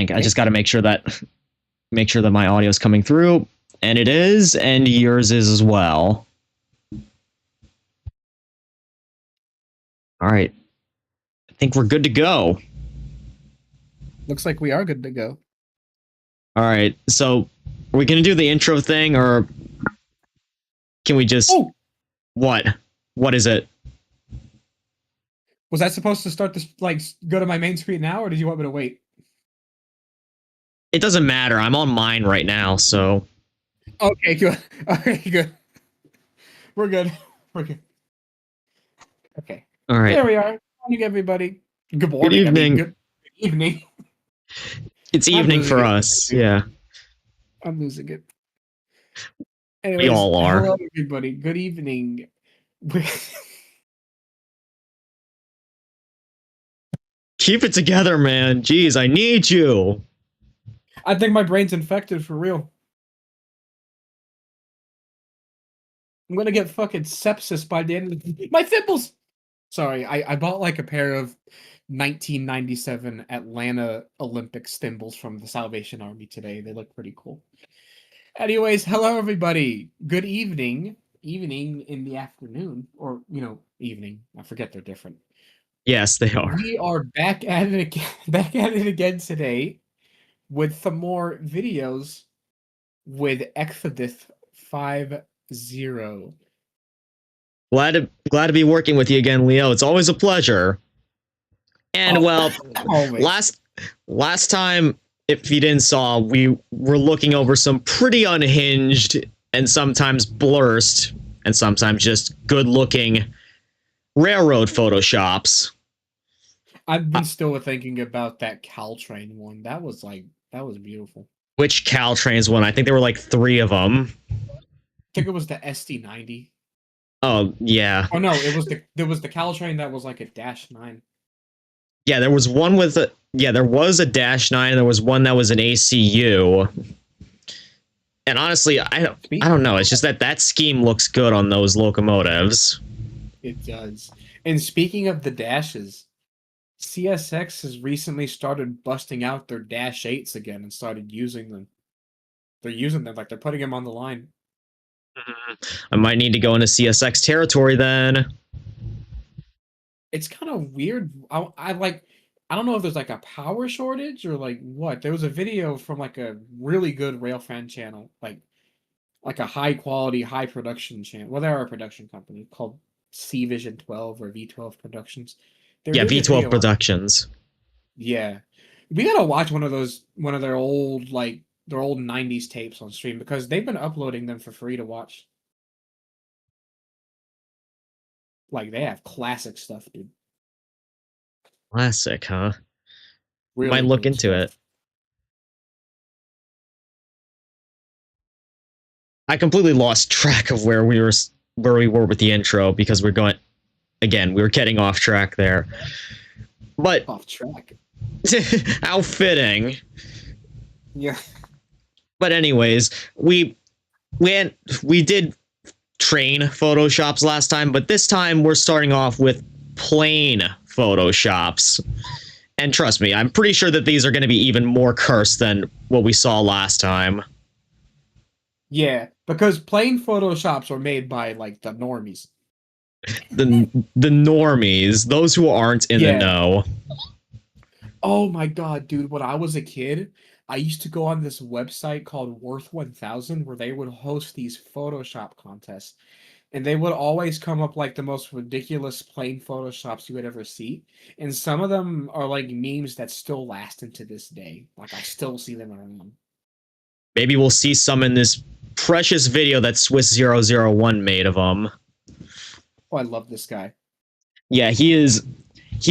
think. I just got to make sure that my audio is coming through, and it is, and yours is as well. All right. I think we're good to go. Looks like we are good to go. All right. So, are we going to do the intro thing, or can we just... Oh! What? What is it? Was that supposed to start this, like, go to my main screen now, or did you want me to wait? It doesn't matter. I'm on mine right now, so... Okay, good. Okay, good. We're good. We're good. Okay. All right. There we are. Good morning, everybody. Good morning. Good evening. Good evening. It's I'm evening for losing it. us. Yeah. I'm losing it. We Anyways, all are. hello, everybody. Good evening. Keep it together, man. Jeez, I need you. I think my brain's infected for real. I'm gonna get fucking sepsis by the end of the... My thimbles! Sorry, I bought like a pair of 1997 Atlanta Olympics thimbles from the Salvation Army today. They look pretty cool. Anyways, hello everybody. Good evening. Evening in the afternoon. Or, evening. I forget they're different. Yes, they are. We are back at it again today with some more videos with Exodus 5.0. Glad to be working with you again, Leo. It's always a pleasure. And always. last time, if you didn't saw, we were looking over some pretty unhinged and sometimes blurst and sometimes just good-looking railroad photoshops. I've been still thinking about that Caltrain one. That was beautiful. Which Caltrains one? I think there were like 3 of them. I think it was the SD90. Oh, yeah. Oh no, there was the Caltrain that was like a -9. Yeah, there was one with a... Yeah, there was a -9, there was one that was an ACU. And honestly, I don't know. It's just that scheme looks good on those locomotives. It does. And speaking of the dashes, CSX has recently started busting out their -8s again and started using them. They're using them, like they're putting them on the line. I might need to go into CSX territory then. It's kind of weird. I don't know if there's like a power shortage or like what. There was a video from like a really good railfan channel, like a high quality, high production channel. Well, they're a production company called C Vision 12 or V12 Productions. They're Yeah, doing a V12 video on... Productions. Yeah, we gotta watch one of their old their old '90s tapes on stream because they've been uploading them for free to watch. Like they have classic stuff, dude. Classic, huh? Really Might look good into stuff. it. I completely lost track of where we were with the intro because we were getting off track there. But Off track. how fitting. Yeah. But anyways, we did train photoshops last time, but this time we're starting off with plain photoshops. And trust me, I'm pretty sure that these are going to be even more cursed than what we saw last time. Yeah, because plain photoshops are made by like the normies. The normies, those who aren't in the know. Oh my god, dude, when I was a kid, I used to go on this website called Worth 1000 where they would host these Photoshop contests. And they would always come up like the most ridiculous plain photoshops you would ever see. And some of them are like memes that still last into this day. Like I still see them around. Maybe we'll see some in this precious video that Swiss001 made of them. Oh, I love this guy. Yeah, he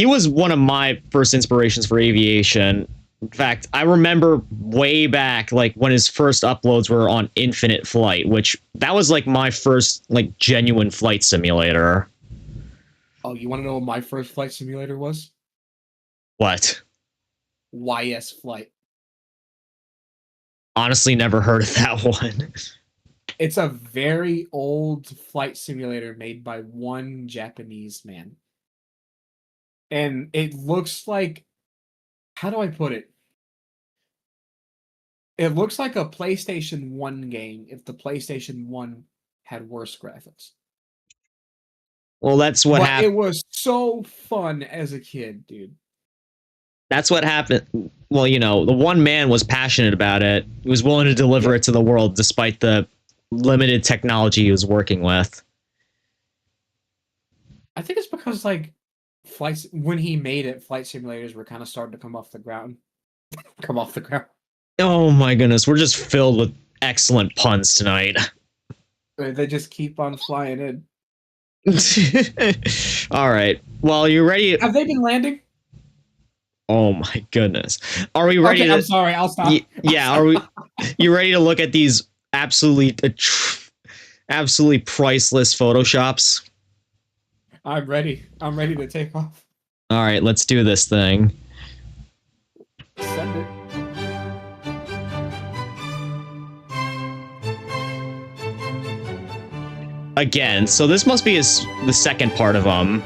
was one of my first inspirations for aviation. In fact, I remember way back, like when his first uploads were on Infinite Flight, which that was like my first like genuine flight simulator. Oh, you want to know what my first flight simulator was? What? YS Flight. Honestly, never heard of that one. It's a very old flight simulator made by one Japanese man. And it looks like, how do I put it? It looks like a PlayStation 1 game if the PlayStation 1 had worse graphics. Well, that's what But it happened. was so fun as a kid, dude. That's what happened. Well, you know, the one man was passionate about it. He was willing to deliver Yeah. it to the world despite the limited technology he was working with. I think it's because like flights when he made it, flight simulators were kind of starting to come off the ground. Come off the ground. Oh my goodness, we're just filled with excellent puns tonight. They just keep on flying in. All right. Well, you ready? Have they been landing? Oh my goodness. Are we ready Okay, to I'm sorry. I'll stop. Yeah, are we you ready to look at these absolutely priceless photoshops? I'm ready. I'm ready to take off. All right, let's do this thing. Send it. Again, so this must be the second part of Yeah.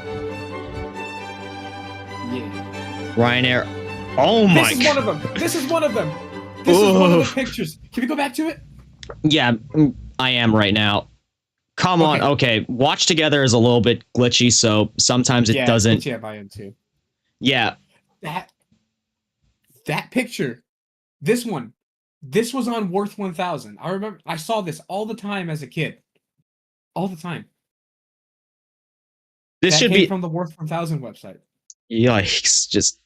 Ryanair. Oh my This is one of them. This is one of them. This is one of the pictures. Can we go back to it? Yeah, I am right now. Come on. Okay, watch together is a little bit glitchy, so sometimes it doesn't. Yeah, I am too. Yeah. That picture, this one, this was on Worth 1000. I remember I saw this all the time as a kid. All the time. This that should came be from the Worth 1000 website. Yikes. Just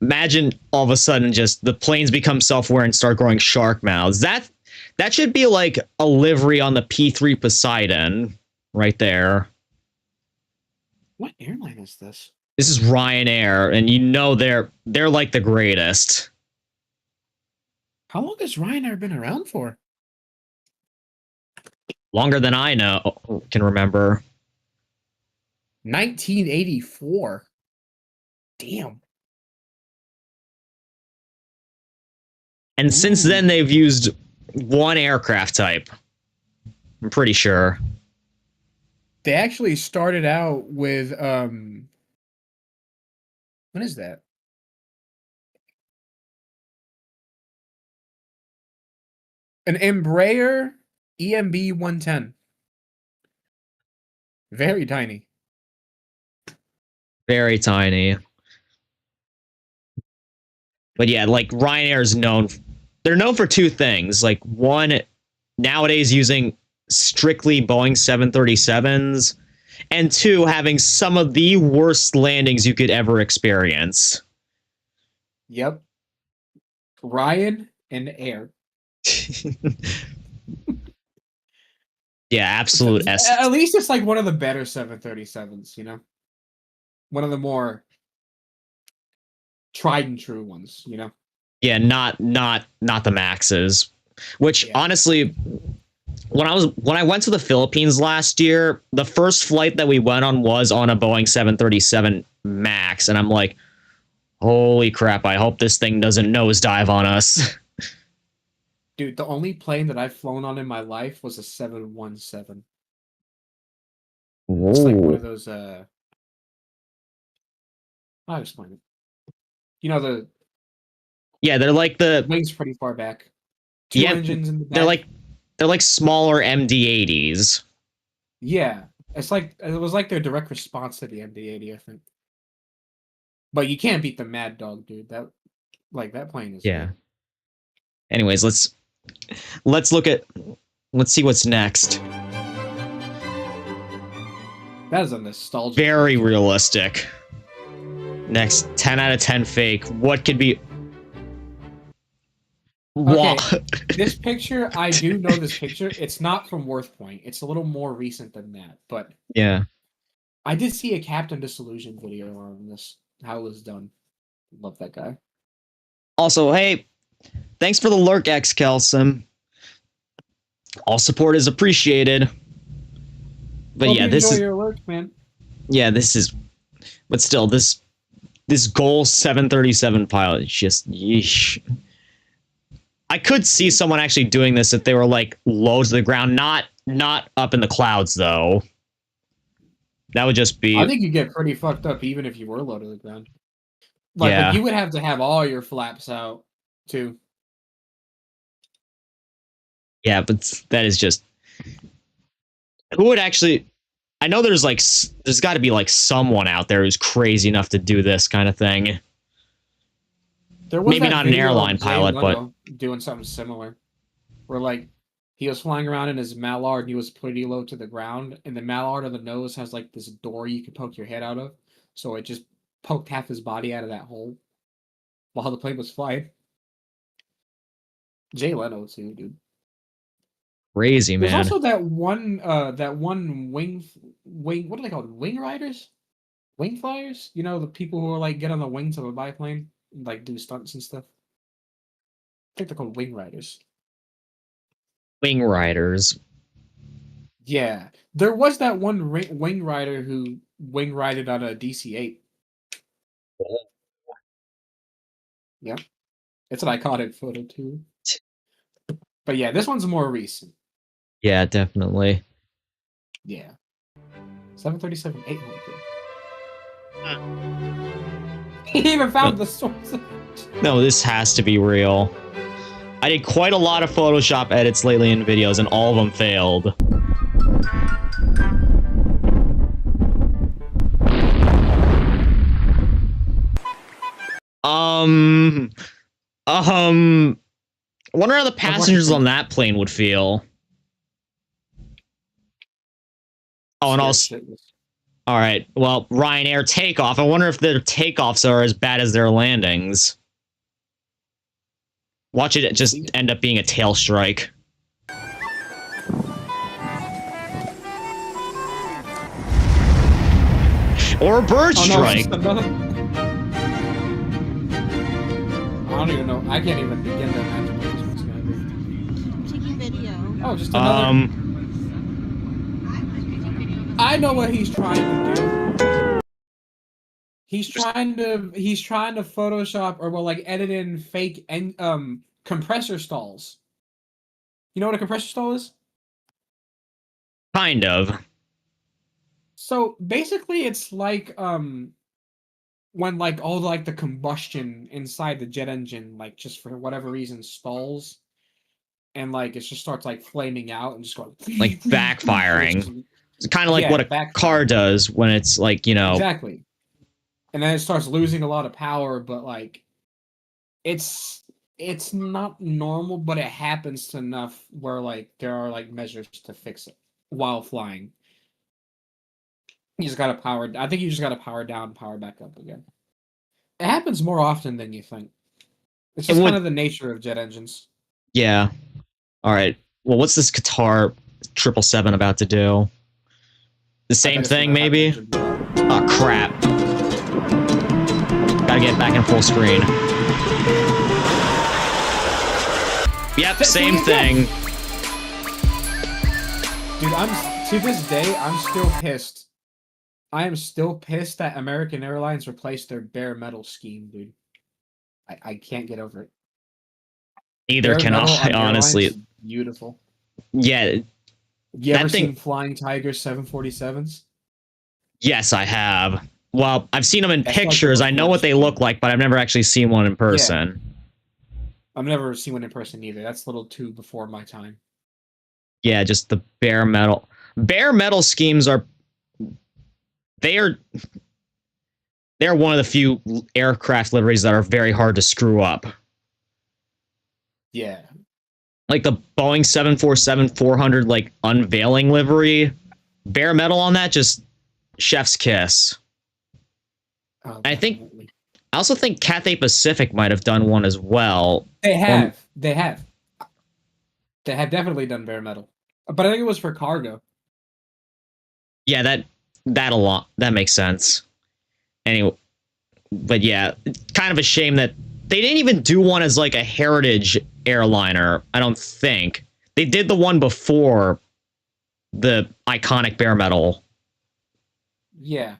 imagine all of a sudden just the planes become self-aware and start growing shark mouths. That should be like a livery on the P3 Poseidon right there. What airline is this? This is Ryanair, and you know they're like the greatest. How long has Ryanair been around for? Longer than I can remember. 1984. Damn. And since then they've used one aircraft type. I'm pretty sure. They actually started out with what is that? An Embraer EMB 110. Very tiny. Very tiny. But yeah, like Ryanair is known. They're known for two things. Like one, nowadays using strictly Boeing 737s, and two, having some of the worst landings you could ever experience. Yep. Ryan and Air. Yeah, absolute S. At least it's like one of the better 737s, you know? One of the more tried and true ones, you know? Yeah, not the Maxes. Which honestly, when I went to the Philippines last year, the first flight that we went on was on a Boeing 737 Max, and I'm like, holy crap, I hope this thing doesn't nosedive on us. Dude, the only plane that I've flown on in my life was a 717. It's like one of those I'll explain it. You know Yeah, they're like the wings pretty far back. Two engines in the back. They're like smaller MD-80s. Yeah. It was like their direct response to the MD-80, I think. But you can't beat the Mad Dog, dude. That plane is Yeah. Good. Anyways, let's see what's next. That is a nostalgic. Very realistic. Next, 10 out of 10 fake. What could be? Okay, this picture, I do know this picture. It's not from Worth Point. It's a little more recent than that, but yeah, I did see a Captain Disillusion video on this. How it was done. Love that guy. Also, hey, thanks for the lurk, X Kelsom. All support is appreciated. But Hope yeah, you this enjoy is your lurk, man. Yeah, this is. But still, this Goal 737 pilot is just yeesh. I could see someone actually doing this if they were like low to the ground, not up in the clouds though. That would just be. I think you get pretty fucked up even if you were low to the ground. Like you would have to have all your flaps out too. Yeah, but that is just who would actually. I know there's like there's got to be like someone out there who's crazy enough to do this kind of thing. There was Maybe that not an video of airline Jay pilot, but Leno doing something similar, where like he was flying around in his Mallard and he was pretty low to the ground, and the Mallard on the nose has like this door you can poke your head out of, so it just poked half his body out of that hole while the plane was flying. Jay Leno too, dude. crazy There's man. also that one wing what are they called? Wing riders? Wing flyers? You know, the people who are like get on the wings of a biplane and like do stunts and stuff. I think they're called wing riders. Wing riders. Yeah, there was that one wing rider who wing rided on a DC-8. Yeah, it's an iconic photo too. But yeah, this one's more recent. Yeah, definitely. Yeah, 737 800. He even found the source. No, this has to be real. I did quite a lot of Photoshop edits lately in videos, and all of them failed. I wonder how the passengers on that plane would feel. Oh, and also, all right. Well, Ryanair takeoff. I wonder if their takeoffs are as bad as their landings. Watch it just end up being a tail strike. Or a bird strike. No, I don't even know. I can't even begin to imagine what this one's gonna be. Taking video. Oh, just another. I know what he's trying to do. He's trying to Photoshop or well, like edit in fake and compressor stalls. You know what a compressor stall is? Kind of. So basically, it's like when like all like the combustion inside the jet engine, like just for whatever reason, stalls, and like it just starts like flaming out and just going like backfiring. It's kind of like what a car does when it's like, you know. Exactly. And then it starts losing a lot of power, but like it's not normal, but it happens enough where like there are like measures to fix it while flying. You just gotta power. I think you just gotta power down, power back up again. It happens more often than you think. It's just kind of the nature of jet engines. Yeah. All right. Well, what's this Qatar 777 about to do? The same thing, maybe? Oh, crap. Gotta get back in full screen. Yep, same thing. Dude, to this day, I'm still pissed. I am still pissed that American Airlines replaced their bare metal scheme, dude. I can't get over it. Neither can I, honestly. Beautiful. Yeah. You ever seen Flying Tiger 747s? Yes, I have. Well, I've seen them in pictures. I know what they look like, but I've never actually seen one in person. Yeah. I've never seen one in person either. That's a little too before my time. Yeah, just the bare metal. Bare metal schemes are... They're one of the few aircraft liveries that are very hard to screw up. Yeah. Like the Boeing 747-400 like unveiling livery, bare metal on that, just chef's kiss. Oh, I also think Cathay Pacific might have done one as well. They have. They have definitely done bare metal. But I think it was for cargo. Yeah, that a lot. That makes sense. Anyway, but yeah, kind of a shame that they didn't even do one as like a heritage airliner. I don't think they did the one before the iconic bare metal. Yeah.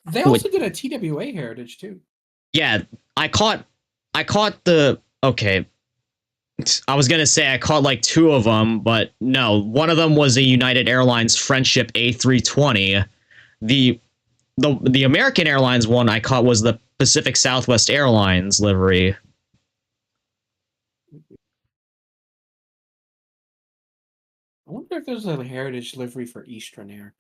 They also did a TWA heritage too. Yeah, I caught the okay. I was gonna say I caught like two of them, but no. One of them was a United Airlines Friendship A320. The American Airlines one I caught was the Pacific Southwest Airlines livery. I wonder if there's a heritage livery for Eastern Air.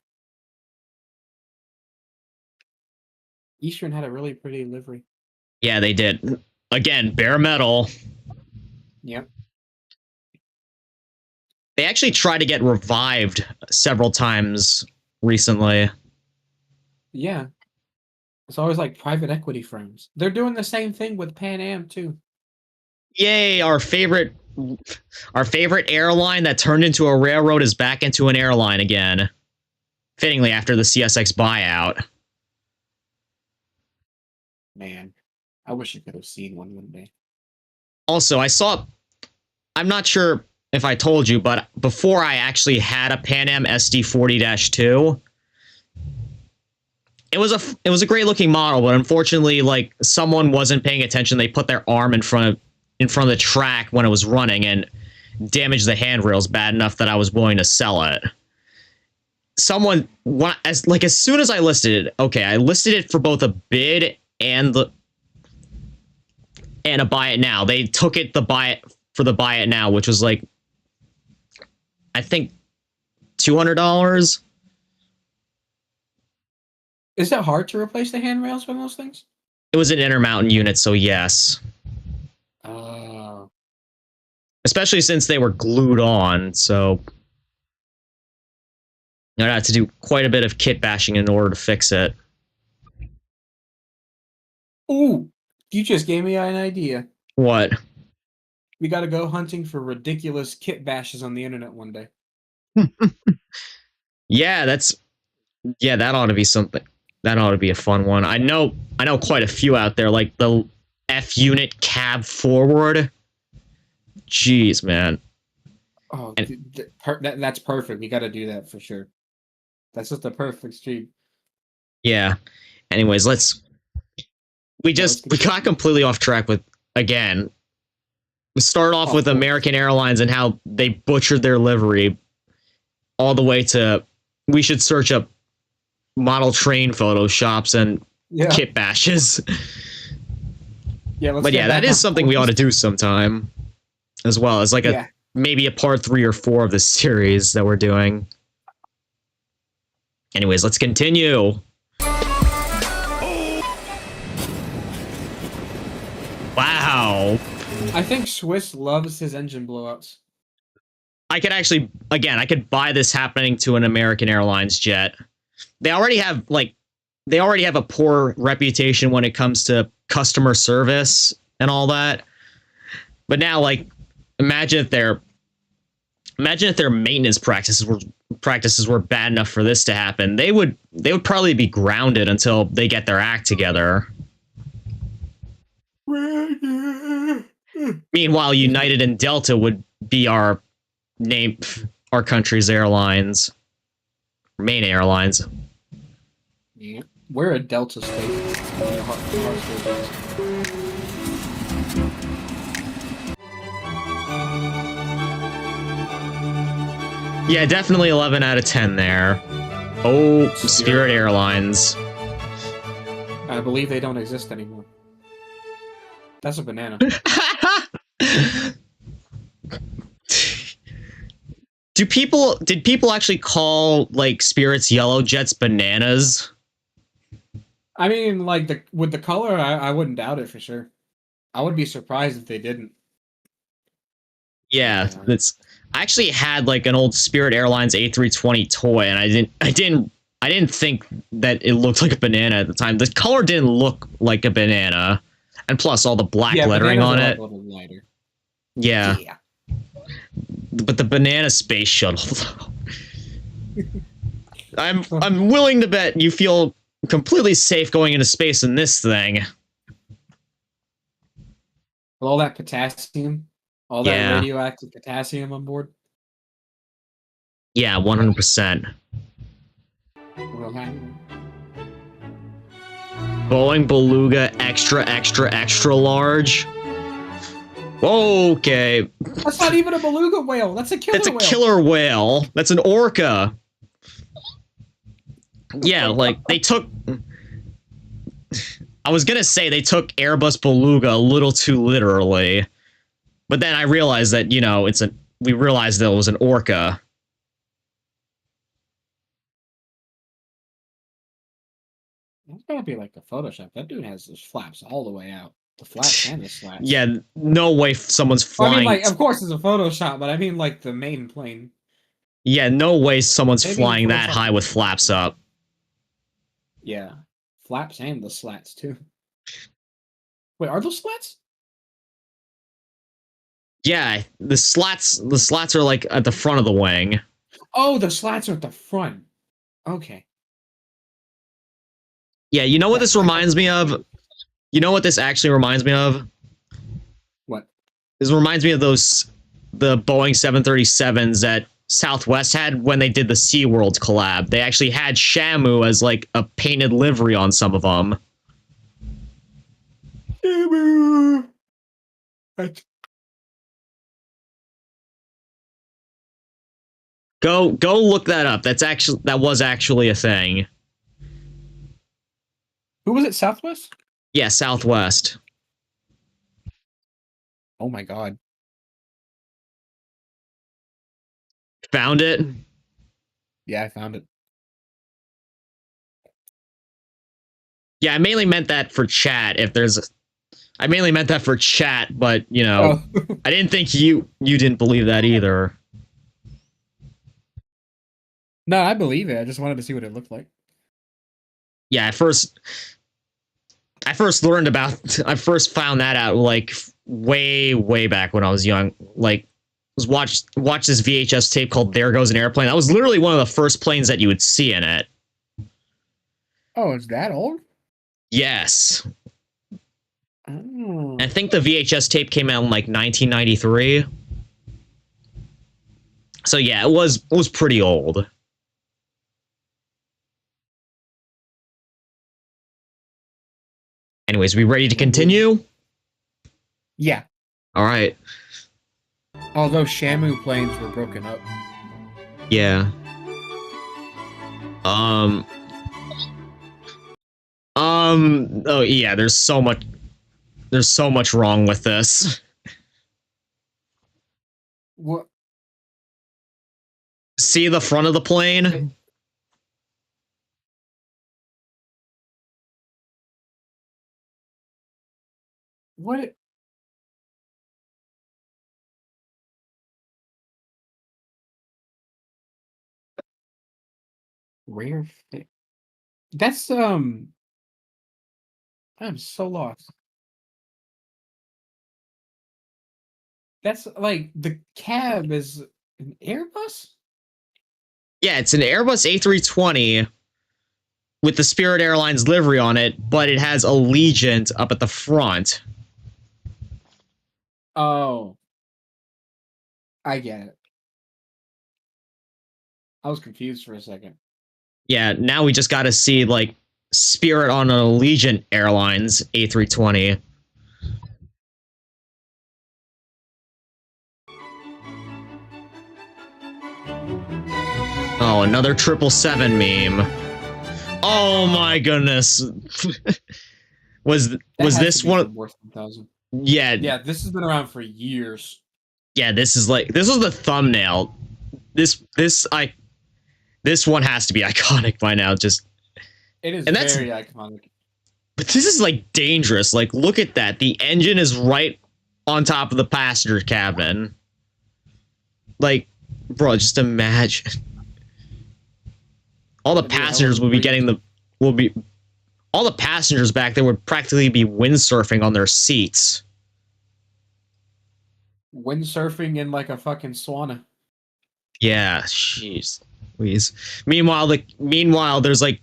Eastern had a really pretty livery. Yeah, they did. Again, bare metal. Yep. They actually tried to get revived several times recently. Yeah. It's always like private equity firms. They're doing the same thing with Pan Am too. Yay, our favorite airline that turned into a railroad is back into an airline again. Fittingly after the CSX buyout. Man, I wish I could have seen one day. Also, I'm not sure if I told you, but before I actually had a Pan Am SD40-2, it was a great looking model, but unfortunately, like, someone wasn't paying attention. They put their arm in front of the track when it was running and damaged the handrails bad enough that I was willing to sell it. Someone, as soon as I listed it, okay, I listed it for both a bid and a buy it now. They took it the buy it now, which was like, I think $200. Is it hard to replace the handrails for those things? It was an Intermountain unit, so yes. Especially since they were glued on, so I'd have to do quite a bit of kit bashing in order to fix it. Ooh, you just gave me an idea. What? We got to go hunting for ridiculous kit bashes on the internet one day. Yeah, that ought to be something. That ought to be a fun one. I know quite a few out there, like the F unit cab forward. Jeez, man. Oh, that's perfect. We got to do that for sure. That's just the perfect stream. Yeah. Anyways, we got completely off track with, again, we started off with American Airlines and how they butchered their livery all the way to we should search up model train photoshops and kit bashes. Yeah, but yeah, that is something we ought to do sometime, as well as like maybe a part 3 or 4 of this series that we're doing. Anyways, let's continue. Wow. I think Swiss loves his engine blowouts. I could buy this happening to an American Airlines jet. They already have a poor reputation when it comes to customer service and all that. But now, like, imagine if their maintenance practices were bad enough for this to happen. They would probably be grounded until they get their act together. Meanwhile, United and Delta would be our country's airlines, main airlines. Yeah. We're a Delta state. Yeah, definitely 11 out of 10 there. Oh, Spirit Airlines. I believe they don't exist anymore. That's a banana. Did people actually call, like, Spirit's yellow jets bananas? I mean, like, with the color, I wouldn't doubt it for sure. I would be surprised if they didn't. Yeah, I actually had, like, an old Spirit Airlines A320 toy, and I didn't think that it looked like a banana at the time. The color didn't look like a banana, and plus all the black lettering on it. A little lighter. Yeah. But the banana space shuttle, I'm willing to bet you feel completely safe going into space in this thing. With all that potassium, all that radioactive potassium on board. Yeah, 100%. Boeing Beluga extra, extra, extra large. Okay. That's not even a beluga whale. That's a killer whale. That's a killer whale. That's an orca. Yeah, like, they took... I was gonna say they took Airbus Beluga a little too literally. But then I realized that, we realized that it was an orca. That's gotta be like a Photoshop. That dude has those flaps all the way out. The flaps and the slats. Yeah, no way someone's Well, I mean, flying. like, of course it's a Photoshop, but I mean, like, the main plane. Yeah, no way someone's Maybe flying that Photoshop- high with flaps up. Yeah. Flaps and the slats, too. Wait, are those slats? Yeah, the slats are like at the front of the wing. Oh, the slats are at the front. Okay. Yeah, you know what this reminds me of? You know what this actually reminds me of? What? This reminds me of the Boeing 737s that Southwest had when they did the SeaWorld collab. They actually had Shamu as like a painted livery on some of them. Shamu. Go look that up. That was actually a thing. Who was it? Southwest? Yeah, Southwest. Oh my god. Found it? Yeah, I found it. Yeah, I mainly meant that for chat. I mainly meant that for chat, but you know, I didn't think you didn't believe that either. No, I believe it. I just wanted to see what it looked like. Yeah, I first found that out like way back when I was young. Like was watch this VHS tape called There Goes an Airplane. That was literally one of the first planes that you would see in it. Oh, it's that old? Yes. Oh. I think the VHS tape came out in like 1993. So yeah, it was pretty old. Anyways, we ready to continue? Yeah. All right. Although Shamu planes were broken up. Yeah. Oh yeah, there's so much wrong with this. What? See the front of the plane? What? Rare fit. That's I'm so lost. That's like the cab is an Airbus? Yeah, it's an Airbus A320 with the Spirit Airlines livery on it, but it has Allegiant up at the front. Oh. I get it. I was confused for a second. Yeah, now we just got to see like Spirit on an Allegiant Airlines A320. Oh, another 777 meme. Oh my goodness. was this one? Worth 1,000. Yeah. Yeah, this has been around for years. Yeah, this is the thumbnail. This one has to be iconic by now. Just it is very iconic. But this is like dangerous. Like, look at that. The engine is right on top of the passenger cabin. Like, bro, just imagine. All the passengers would be getting all the passengers back there would practically be windsurfing on their seats. Windsurfing in like a fucking sauna. Yeah, jeez. Please. Meanwhile, there's like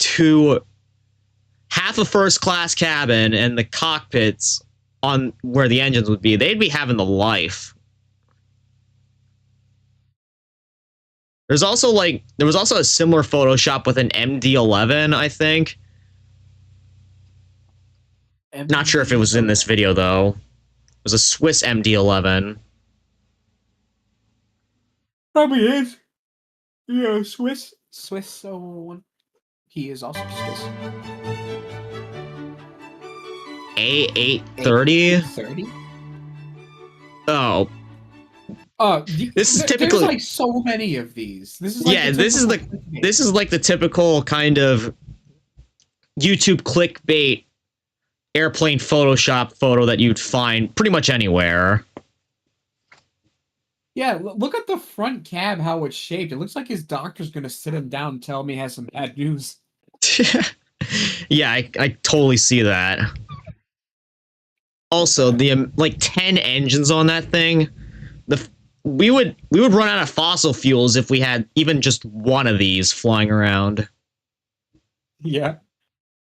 half a first class cabin and the cockpits on where the engines would be. They'd be having the life. There was also a similar Photoshop with an MD-11, I think. Not sure if it was in this video though. It was a Swiss MD-11. Probably is. Yeah, Swiss 01. He is also Swiss. A830? 30? Oh. This is typically there's like so many of these. This is like this is like the typical kind of YouTube clickbait airplane Photoshop photo that you'd find pretty much anywhere. Yeah, look at the front cab, how it's shaped. It looks like his doctor's gonna sit him down and tell him he has some bad news. Yeah, I totally see that. Also, the like 10 engines on that thing. The we would run out of fossil fuels if we had even just one of these flying around. Yeah.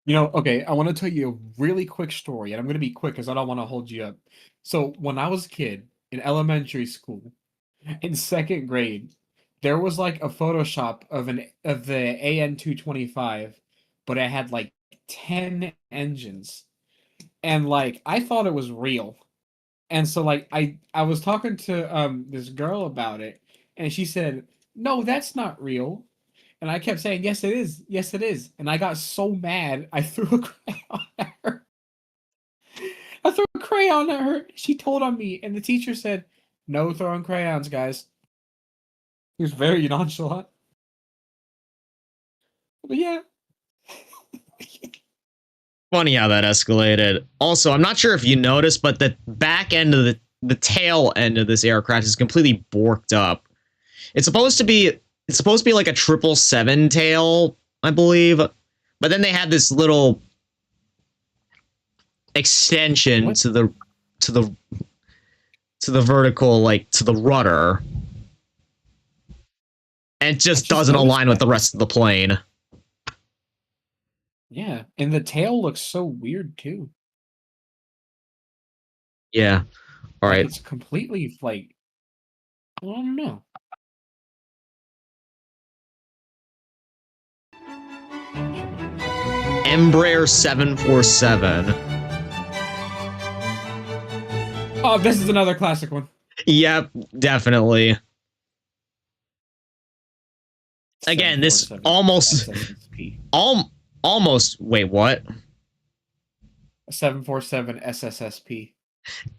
You know, okay, I want to tell you a really quick story, and I'm going to be quick because I don't want to hold you up. So, when I was a kid in elementary school, in second grade, there was like a Photoshop of the AN-225, but it had like 10 engines, and like I thought it was real, and so like I was talking to this girl about it, and she said, "No, that's not real." And I kept saying, "Yes, it is. Yes, it is." And I got so mad, I threw a crayon at her. I threw a crayon at her. She told on me, and the teacher said, "No throwing crayons, guys." He was very nonchalant. But yeah. Funny how that escalated. Also, I'm not sure if you noticed, but the back end of the tail end of this aircraft is completely borked up. It's supposed to be like a 777 tail, I believe. But then they had this little extension What? to the vertical, like to the rudder. And it just doesn't align with the rest of the plane. Yeah, and the tail looks so weird too. Yeah. All Like right. it's completely like I don't know. Embraer 747. Oh, this is another classic one. Yep, definitely. Again, this almost almost wait, what? 747 SSSP.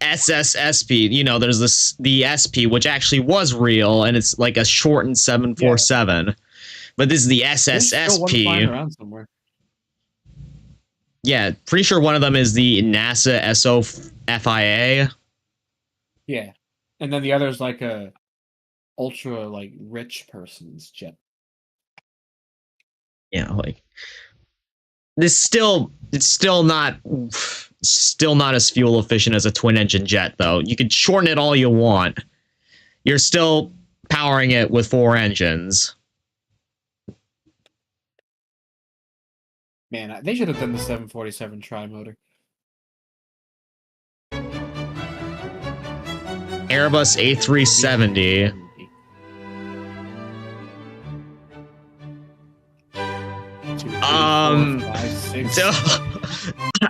SSSP. You know, there's the SP, which actually was real, and it's like a shortened 747. Yeah. But this is the SSSP. Around somewhere. Yeah, pretty sure one of them is the NASA SOFIA. Yeah, and then the other is like a ultra like rich person's jet. Yeah, like it's still not as fuel efficient as a twin engine jet, though. You could shorten it all you want. You're still powering it with 4 engines. Man, they should have done the 747 tri-motor. Airbus A370.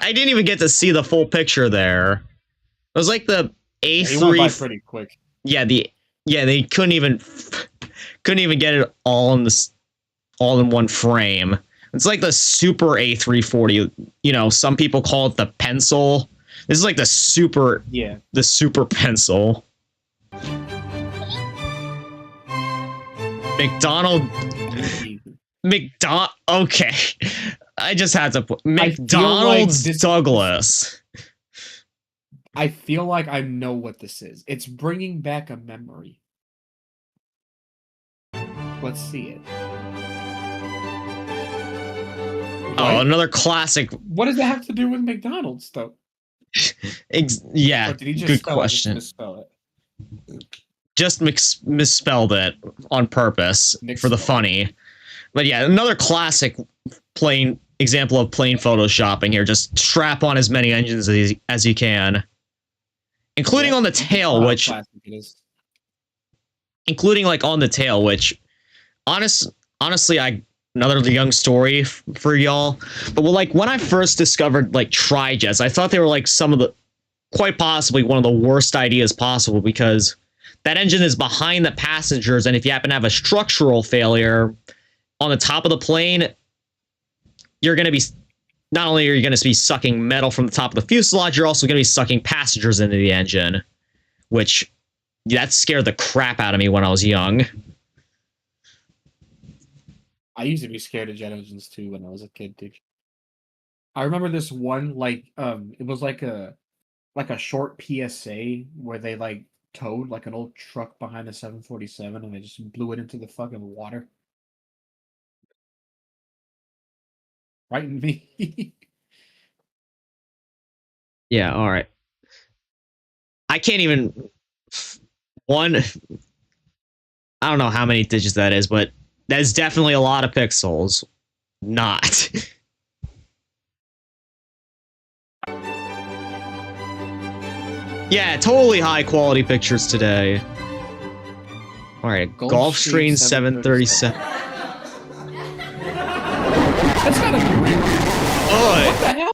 I didn't even get to see the full picture there. It was like the A3. Yeah, pretty quick. Yeah, they couldn't even get it all in one frame. It's like the super A340. You know, some people call it the pencil. This is like the super pencil. Okay, I just had to put McDonald's Douglas. I feel like I know what this is. It's bringing back a memory. Let's see it. Oh, another classic. What does that have to do with McDonald's, though? Yeah, good question. Just misspelled it on purpose for the funny. But yeah, another classic example of plain photoshopping here. Just strap on as many engines as you can, including on the tail, which honestly, another young story for y'all. But like when I first discovered like tri-jets, I thought they were like quite possibly one of the worst ideas possible, because that engine is behind the passengers, and if you happen to have a structural failure on the top of the plane, you're going to be not only are you going to be sucking metal from the top of the fuselage, you're also going to be sucking passengers into the engine, which that scared the crap out of me when I was young. I used to be scared of jet engines too when I was a kid, dude. I remember this one it was like a short PSA where they like towed like an old truck behind a 747 and they just blew it into the fucking water. Right in me. Yeah, all right. I can't even one. I don't know how many digits that is, but that is definitely a lot of pixels. Not. Yeah, totally high quality pictures today. All right, Gulfstream 737. That's gotta be real. Oh, What the hell?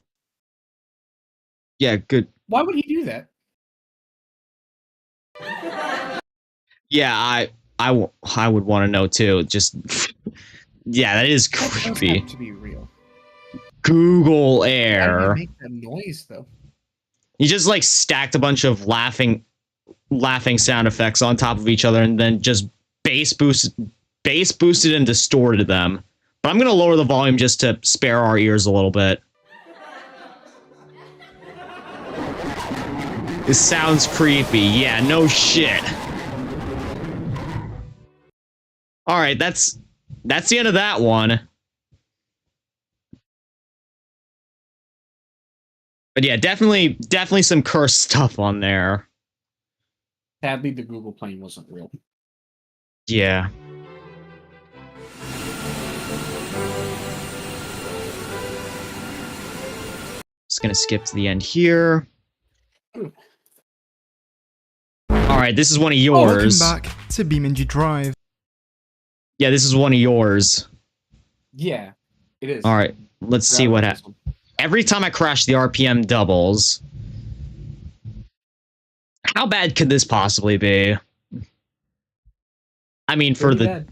yeah, good. Why would he do that? Yeah, I would want to know too. Just yeah, that is That does creepy. have to be real. Google Why did Air. he make that noise though? He just like stacked a bunch of laughing sound effects on top of each other and then just bass boosted and distorted them. But I'm gonna lower the volume just to spare our ears a little bit. This sounds creepy. Yeah, no shit. All right, that's the end of that one. But yeah, definitely some cursed stuff on there. Sadly, the Google plane wasn't real. Yeah. Just gonna skip to the end here. All right, this is one of yours. Welcome back to BeamNG Drive. Yeah, this is one of yours. Yeah, it is. All right, let's see what happens. Every time I crash, the RPM doubles. How bad could this possibly be? I mean, for the... Bad.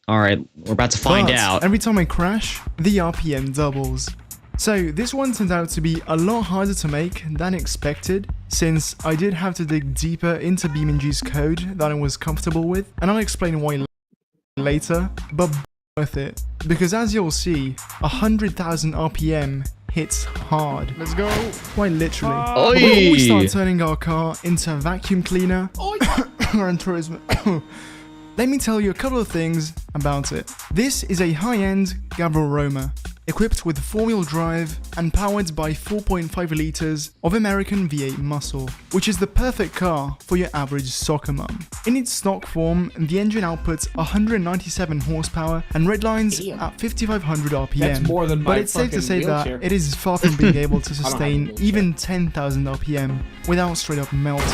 All right, we're about to find out. Every time I crash, the RPM doubles. So this one turned out to be a lot harder to make than expected, since I did have to dig deeper into BeamNG's code than I was comfortable with, and I'll explain why later, but worth it. Because as you'll see, 100,000 RPM hits hard. Let's go. Quite literally. Oi. But before we start turning our car into a vacuum cleaner, Gran Turismo, let me tell you a couple of things about it. This is a high-end Gavril Roma, equipped with 4-wheel drive and powered by 4.5 liters of American V8 muscle, which is the perfect car for your average soccer mum. In its stock form, the engine outputs 197 horsepower and redlines at 5,500 RPM. That's more than my but it's safe to say wheelchair. that it is far from being able to I don't have a sustain wheelchair. even 10,000 RPM without straight up melting.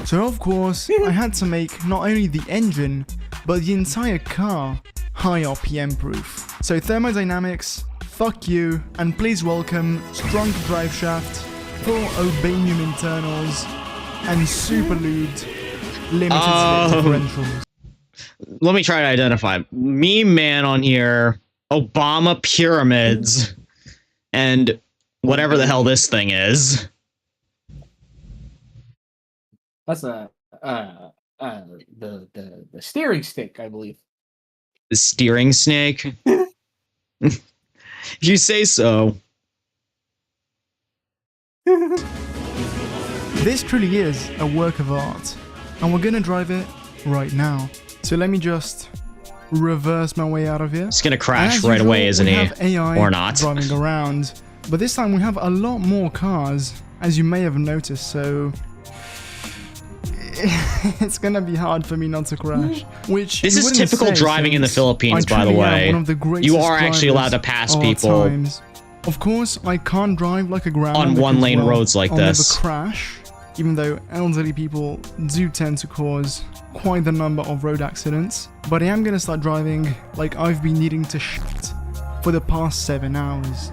So of course, I had to make not only the engine, but the entire car high RPM proof. So thermodynamics, fuck you, and please welcome strong drive shaft, full Obanium internals, and super lubed limited slip differentials. Let me try to identify. Meme Man on here, Obama pyramids, and whatever the hell this thing is. That's the steering stick, I believe. The steering snake. If you say so. This truly is a work of art, and we're gonna drive it right now. So let me just reverse my way out of here. It's gonna crash As right usual, away, isn't we he? have AI Or not. driving around, but this time we have a lot more cars, as you may have noticed, so it's gonna be hard for me not to crash. Which This you is wouldn't typical say, driving in the since Philippines, I by the truly am way. one of the greatest You are actually allowed to drivers pass of all people times. Of course, I can't drive like a grandma on because, one-lane well, roads like I'll this. never crash, even though elderly people do tend to cause quite the number of road accidents. But I am gonna start driving like I've been needing to shit for the past 7 hours.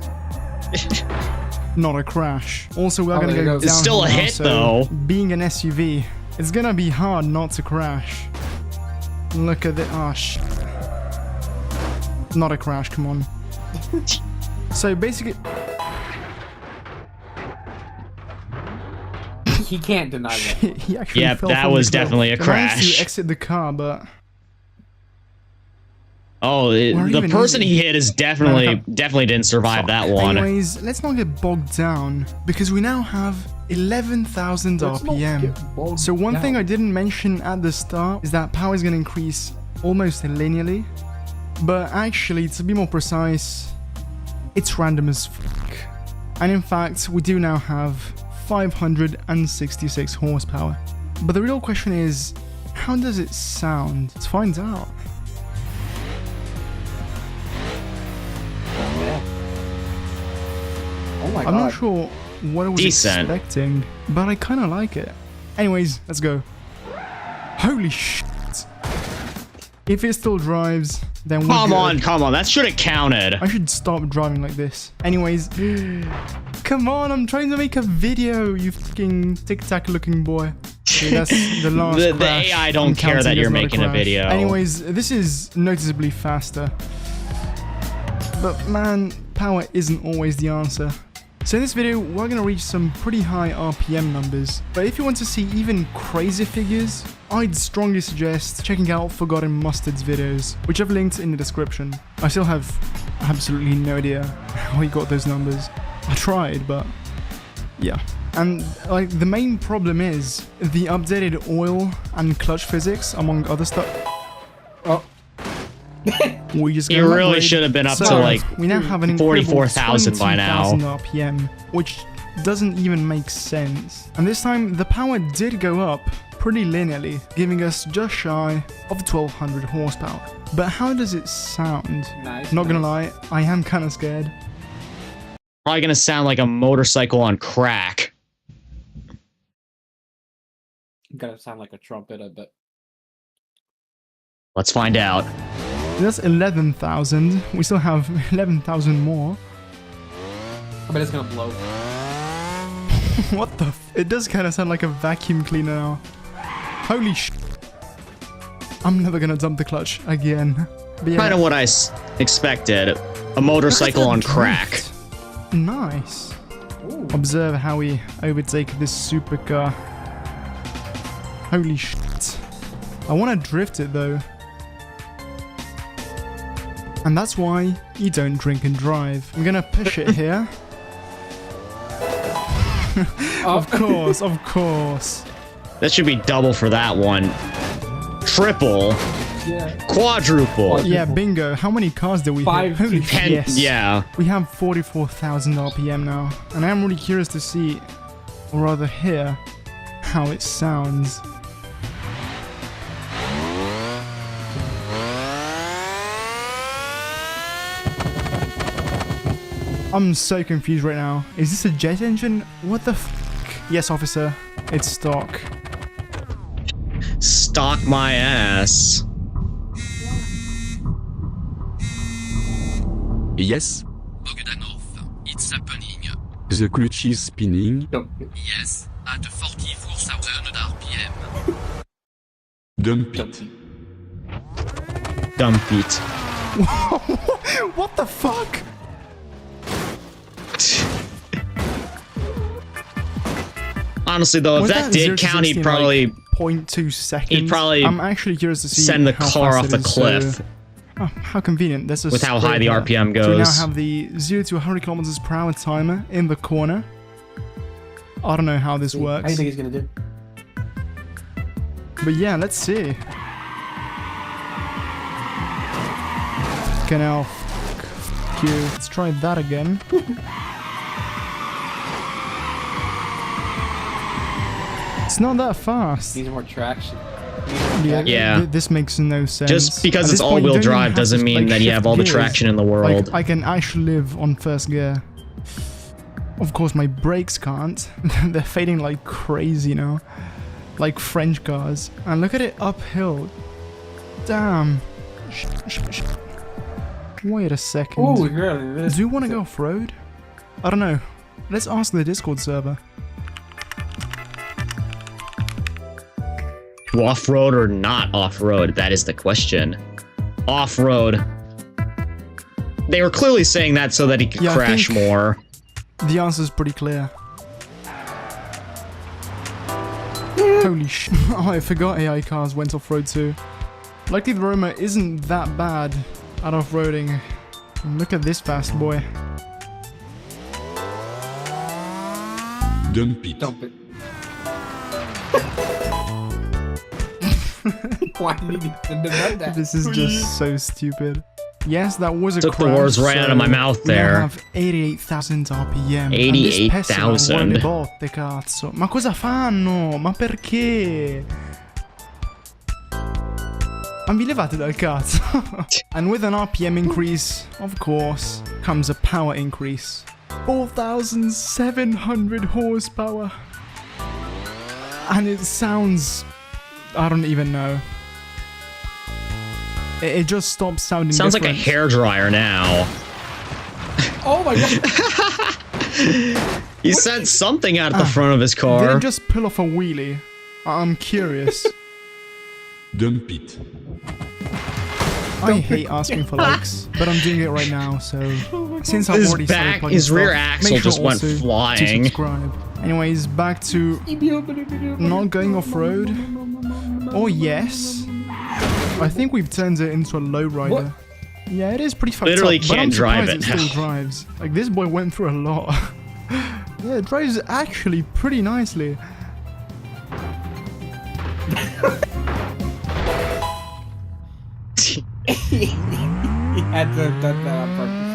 Not a crash. Also, we are gonna there go goes. It's still a downhill now, hit, so though. being an SUV, it's gonna be hard not to crash. Look at the shit. Not a crash, come on. So basically, He can't deny that. he actually Yep, fell that from was the cliff. definitely a I managed crash. to exit the car, but Oh, Or the even person easy. he hit is definitely didn't survive that one. Anyways, let's not get bogged down because we now have 11,000 Let's not RPM. get bogged So one thing down. I didn't mention at the start is that power is going to increase almost linearly. But actually, to be more precise, it's random as fuck. And in fact, we do now have 566 horsepower. But the real question is, how does it sound? Let's find out. Oh my I'm god. not sure what I was Decent. expecting, but I kind of like it. Anyways, let's go. Holy shit. If it still drives, then we're Come good. on, that should have counted. I should stop driving like this. Anyways, come on, I'm trying to make a video, you fucking tic-tac looking boy. Okay, that's the last The crash. AI don't I'm care counting that as you're not making a crash. video. Anyways, this is noticeably faster. But man, power isn't always the answer. So in this video, we're going to reach some pretty high RPM numbers. But if you want to see even crazier figures, I'd strongly suggest checking out Forgotten Mustard's videos, which I've linked in the description. I still have absolutely no idea how he got those numbers. I tried, but yeah. And like the main problem is the updated oil and clutch physics, among other stuff. Oh. We just You got an really upgrade. should have been up So, to like we now have an incredible 44,000 by now. 20,000 RPM, which doesn't even make sense. And this time the power did go up pretty linearly, giving us just shy of 1,200 horsepower. But how does it sound? Nice. Not gonna lie, I am kind of scared. probably gonna sound like a motorcycle on crack. Gotta sound like a trumpet, I bet. Let's find out. That's 11,000. We still have 11,000 more. I bet it's gonna blow. What the f- It does kind of sound like a vacuum cleaner now. Holy sh... I'm never gonna dump the clutch again. But yeah, Kind of what I expected. A motorcycle on look at that crack. drift. Nice. Ooh. Observe how we overtake this supercar. Holy shit. I want to drift it though. And that's why you don't drink and drive. I'm gonna push it here. Of course, of course. That should be double for that one. Triple. Yeah. Quadruple. Yeah, bingo. How many cars do we Five have? Holy to Ten, yes. yeah. We have 44,000 RPM now. And I am really curious to see, or rather hear, how it sounds. I'm so confused right now. Is this a jet engine? What the f***? Yes, officer. It's stock. Stock my ass. Yes, Bogdanov, it's happening. the clutch is spinning. Don't- Yes, at 44,000 RPM. Dump don't- it. Dump it. What the fuck? Honestly, though, if Was that 0 did to count, 60 he'd in, probably like, 0.2 seconds. probably I'm actually curious to see send the how car fast off it the is, cliff so- Oh, how convenient. There's a with how high spray the here. RPM So we now goes. have the 0 to 100 kilometers per hour timer in the corner. I don't know how this How do works. you think he's gonna do? But yeah, let's see. Fucking hell. Fuck you. Let's try that again. It's not that fast. Needs more traction. Yeah. This makes no sense. Just because At it's this point, you all-wheel don't even drive have to, doesn't mean like, that you shift have all the gears. traction in the world. Like, I can actually live on first gear. Of course, my brakes can't. They're fading like crazy now. Like French cars. And look at it uphill. Damn. Wait a second. Oh, really? Do you want to go off-road? I don't know. Let's ask the Discord server. Off-road or not off-road? That is the question. Off-road. They were clearly saying that so that he could Yeah, I crash think- more. The answer's pretty clear. Holy shit. Oh, I forgot AI cars went off-road too. Luckily the Roma isn't that bad at off-roading. Look at this fast boy. Dump it. Dump it. Why did you defend that? This is just so stupid. Yes, that was a Took the crash, words right out of my so mouth we now there. have 88,000 RPM. 88,000. And this vuole le botte, cazzo. Ma cosa fanno? Ma perché? Ma vi levate dal cazzo? And with an RPM increase, of course, comes a power increase. 4,700 horsepower. And it sounds... I don't even know. It just stops sounding Sounds different. like a hairdryer now. Oh my god. He sent something out at the front of his Did car. it just pull off a wheelie? I'm curious. Dump it. I hate asking for likes, but I'm doing it right now, so since I've His already started back, plugging his rear stuff, axle make sure just went also to flying. subscribe. Anyways, back to not going off-road. Or yes. I think we've turned it into a lowrider. What? Yeah, it is pretty fucked Literally up, but I'm can't drive surprised it it still now. drives. Like, this boy went through a lot. Yeah, it drives actually pretty nicely. He had to have done that on purpose.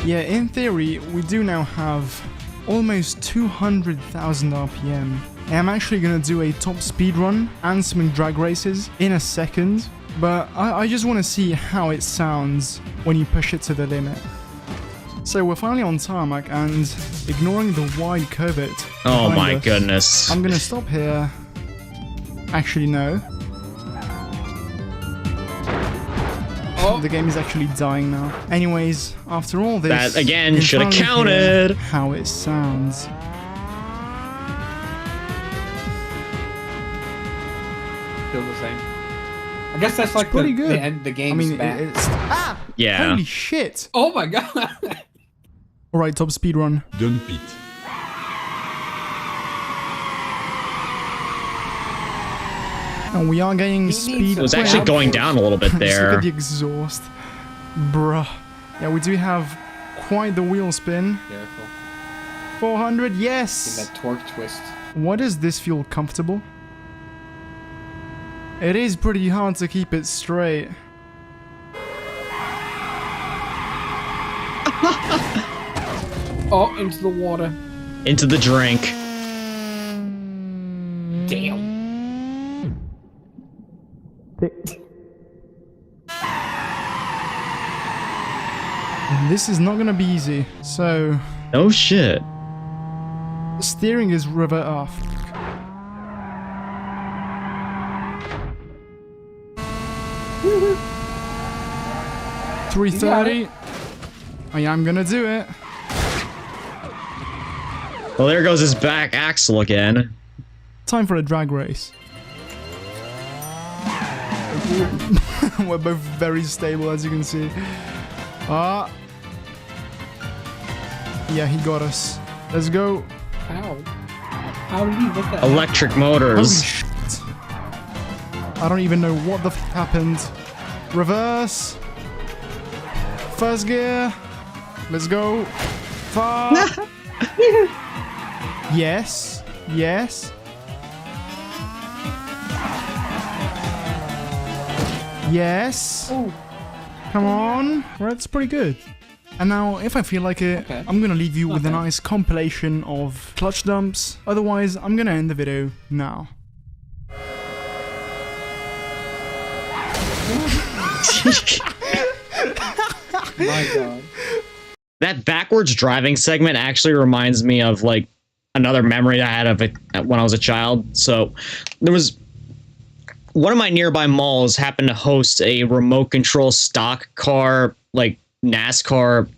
Yeah, in theory, we do now have almost 200,000 RPM. And I'm actually gonna do a top speed run and some drag races in a second, but I just want to see how it sounds when you push it to the limit. So we're finally on tarmac, and ignoring the wide covert Oh behind my us, goodness. I'm gonna stop here. Actually, no. Oh, The game is actually dying now. Anyways, after all this, That, again, you can shoulda finally counted. hear how it sounds. still the same. I guess that's like pretty the good. end. The I game's mean, back. it's Yeah. holy shit! Oh my god. All right, top speed run. Dump it. And we are getting needs speed. It was Wait, actually how- going down a little bit Just look there. at the exhaust, bruh. Yeah, we do have quite the wheel spin. Careful. 400, In yes. that torque twist. Why does this feel comfortable? It is pretty hard to keep it straight. Oh, into the water. Into the drink. Damn. This is not gonna be easy. So, Oh shit. steering is revert off. You 330. I am gonna do it. Well, there goes his back axle again. Time for a drag race. We're both very stable, as you can see. Ah. Yeah, he got us. Let's go. How? How did he get that? Electric Holy motors. shit. I don't even know what the f happened. Reverse. First gear. Let's go. Far. Yes. Yes. Yes. Oh, Come on. Well, that's pretty good. And now, if I feel like it, Okay. I'm gonna leave you with a Okay. nice compilation of clutch dumps. Otherwise, I'm gonna end the video now. my god. That backwards driving segment actually reminds me of like another memory I had of it when I was a child. So there was one of my nearby malls happened to host a remote control stock car, like NASCAR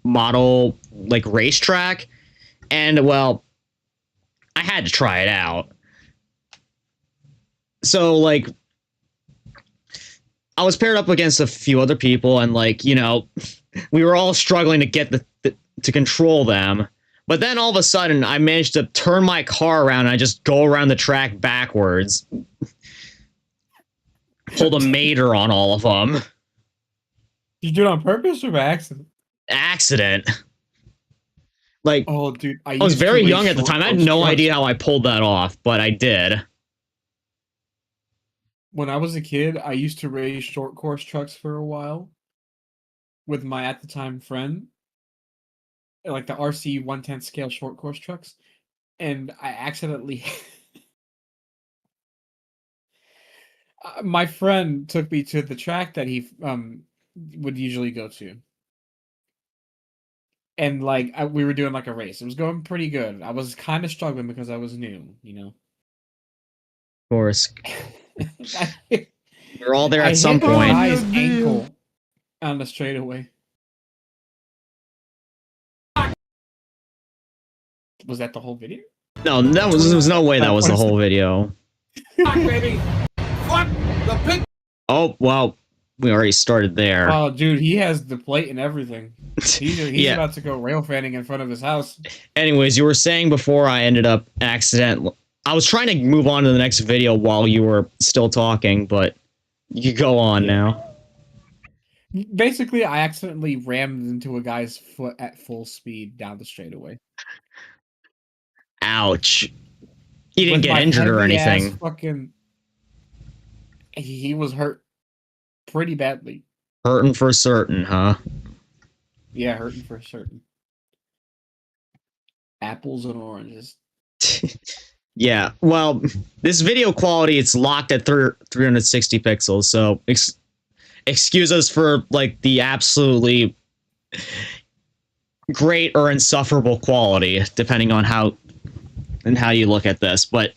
model, like racetrack. And well, I had to try it out. So like, I was paired up against a few other people, and like, you know, we were all struggling to get to control them. But then all of a sudden, I managed to turn my car around and I just go around the track backwards. pulled a mater on all of them. Did you do it on purpose or by accident? Accident. Like, Oh, dude, I was used to very race young at the short time. I had course no trucks. idea how I pulled that off, but I did. When I was a kid, I used to race short course trucks for a while with my at the time friend, like the RC 110 scale short course trucks, and I accidentally. My friend took me to the track that he would usually go to, and like we were doing like a race. It was going pretty good. I was kind of struggling because I was new, you know. Of course. We're all there I at some hit the point. guy's Oh, dear. ankle on the straightaway. Was that the whole video? No, there was no way that was the whole video. Baby. Fuck the pink. Oh, well, we already started there. Oh, dude, he has the plate and everything. He's Yeah. about to go rail fanning in front of his house. Anyways, you were saying before I ended up accidentally. I was trying to move on to the next video while you were still talking, but you go on now. Basically, I accidentally rammed into a guy's foot at full speed down the straightaway. Ouch. He didn't With get my injured or heavy-ass anything. Fucking, he was hurt pretty badly. Hurting for certain, huh? Yeah, hurting for certain. Apples and oranges. Yeah, well, this video quality, it's locked at 360 pixels, so excuse us for, like, the absolutely great or insufferable quality, depending on how you look at this. But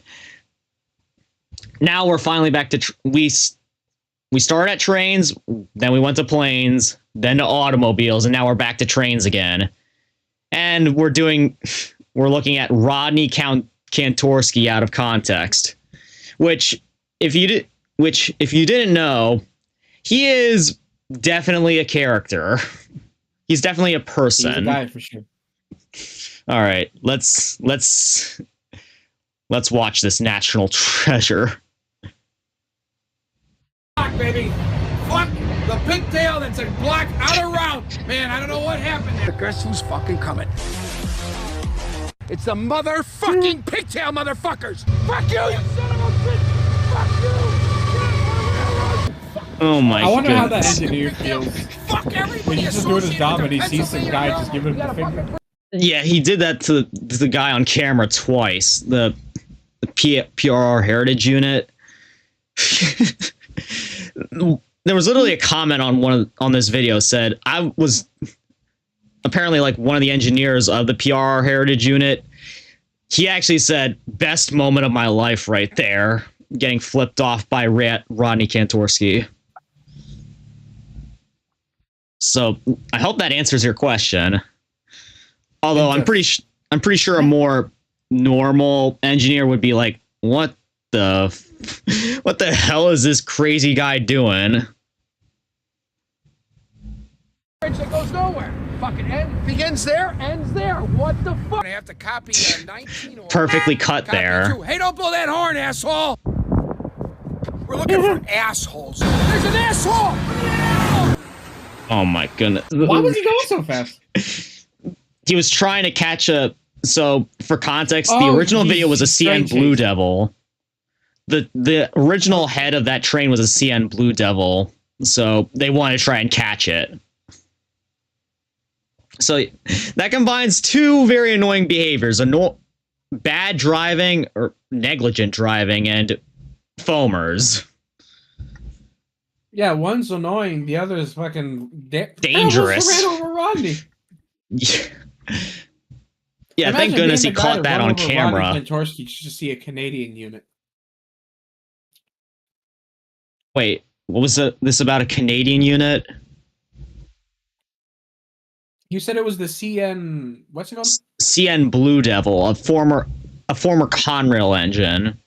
now we're finally back to... we started at trains, then we went to planes, then to automobiles, and now we're back to trains again. And we're looking at Rodney Kantorsky out of context, which if you didn't know, he is definitely a character. He's definitely a person. He's a guy for sure. All right, let's watch this national treasure. Fuck, baby. Fuck the pigtail that's a block out of route. Man, I don't know what happened there. Guess who's fucking coming? It's the motherfucking pigtail motherfuckers. Fuck you, you son of a bitch. Fuck you. Oh my I wonder how that goodness. engineer feels. Fuck everybody. When he's just doing his associated job with and he the sees some guy Pennsylvania just giving him the finger. Yeah, he did that to the guy on camera twice. The PRR Heritage Unit. There was literally a comment on this video said I was apparently like one of the engineers of the PRR Heritage Unit. He actually said best moment of my life right there, getting flipped off by Rodney Kantorsky. So I hope that answers your question. Although I'm pretty sure a more normal engineer would be like, what the hell is this crazy guy doing? Bridge that goes nowhere. Fucking begins there, ends there. What the fuck? I have to copy 19 or Perfectly cut copy there. 2. Hey, don't blow that horn, asshole. We're looking for assholes. There's an asshole. Oh my goodness. Why was he going so fast? He was trying to catch a... So, for context, the Oh, original he's video was a CN train Blue chasing. Devil. The original head of that train was a CN Blue Devil, so they wanted to try and catch it. So, that combines two very annoying behaviors. Bad driving, or negligent driving, and foamers. Yeah, one's annoying, the other is fucking Dangerous. Ran over Rodney. Yeah, thank Imagine goodness being he the guy caught to that run on over camera. Rodney Kantorsky just to see a Canadian unit. Wait, what was this about a Canadian unit? You said it was the CN. What's it called? CN Blue Devil, a former Conrail engine.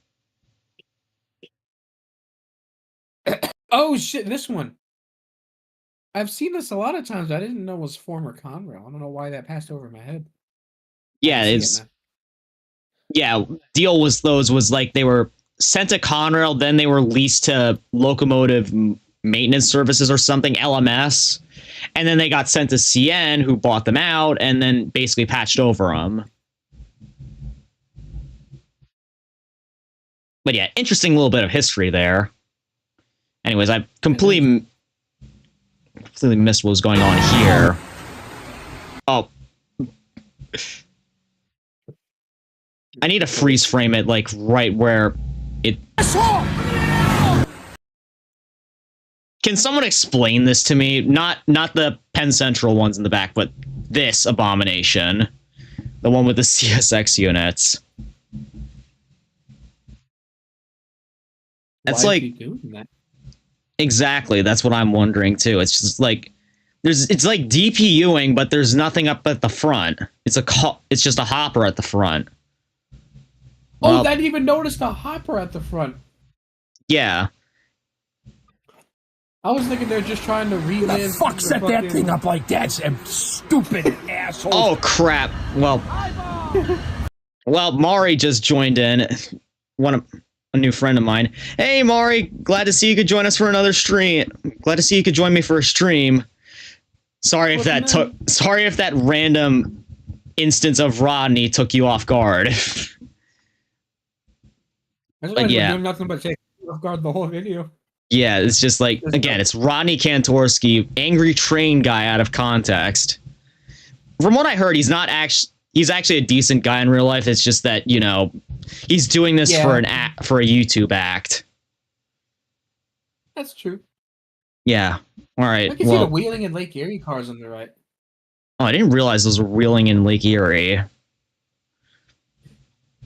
Oh shit! This one. I've seen this a lot of times. I didn't know it was former Conrail. I don't know why that passed over my head. Yeah, I see it's it now. yeah. Deal was like they were sent to Conrail, then they were leased to Locomotive Maintenance Services or something, LMS, and then they got sent to CN, who bought them out, and then basically patched over them. But yeah, interesting little bit of history there. Anyways, I completely missed what was going on here. Oh. I need to freeze frame it, like, right where it... Can someone explain this to me? Not the Penn Central ones in the back, but this abomination. The one with the CSX units. That's Why like... is he doing that? Exactly, that's what I'm wondering, too. It's just like... It's like DPUing, but there's nothing up at the front. It's just a hopper at the front. Oh, Well, I didn't even notice the hopper at the front. yeah. I was thinking they're just trying to Who relive. the fuck set that thing up like that, some stupid asshole? Oh, crap. Well, Mari just joined in. A new friend of mine. Hey, Mari, glad to see you could join us for another stream. Glad to see you could join me for a stream. Sorry if that random instance of Rodney took you off guard. But yeah. doing nothing but take off guard the whole video. Yeah, it's just like, again, it's Rodney Kantorsky, angry train guy out of context. From what I heard, he's actually a decent guy in real life. It's just that, you know, he's doing this for a YouTube act. That's true. Yeah. All right. I can see the Wheeling and Lake Erie cars on the right. Oh, I didn't realize those were Wheeling in Lake Erie.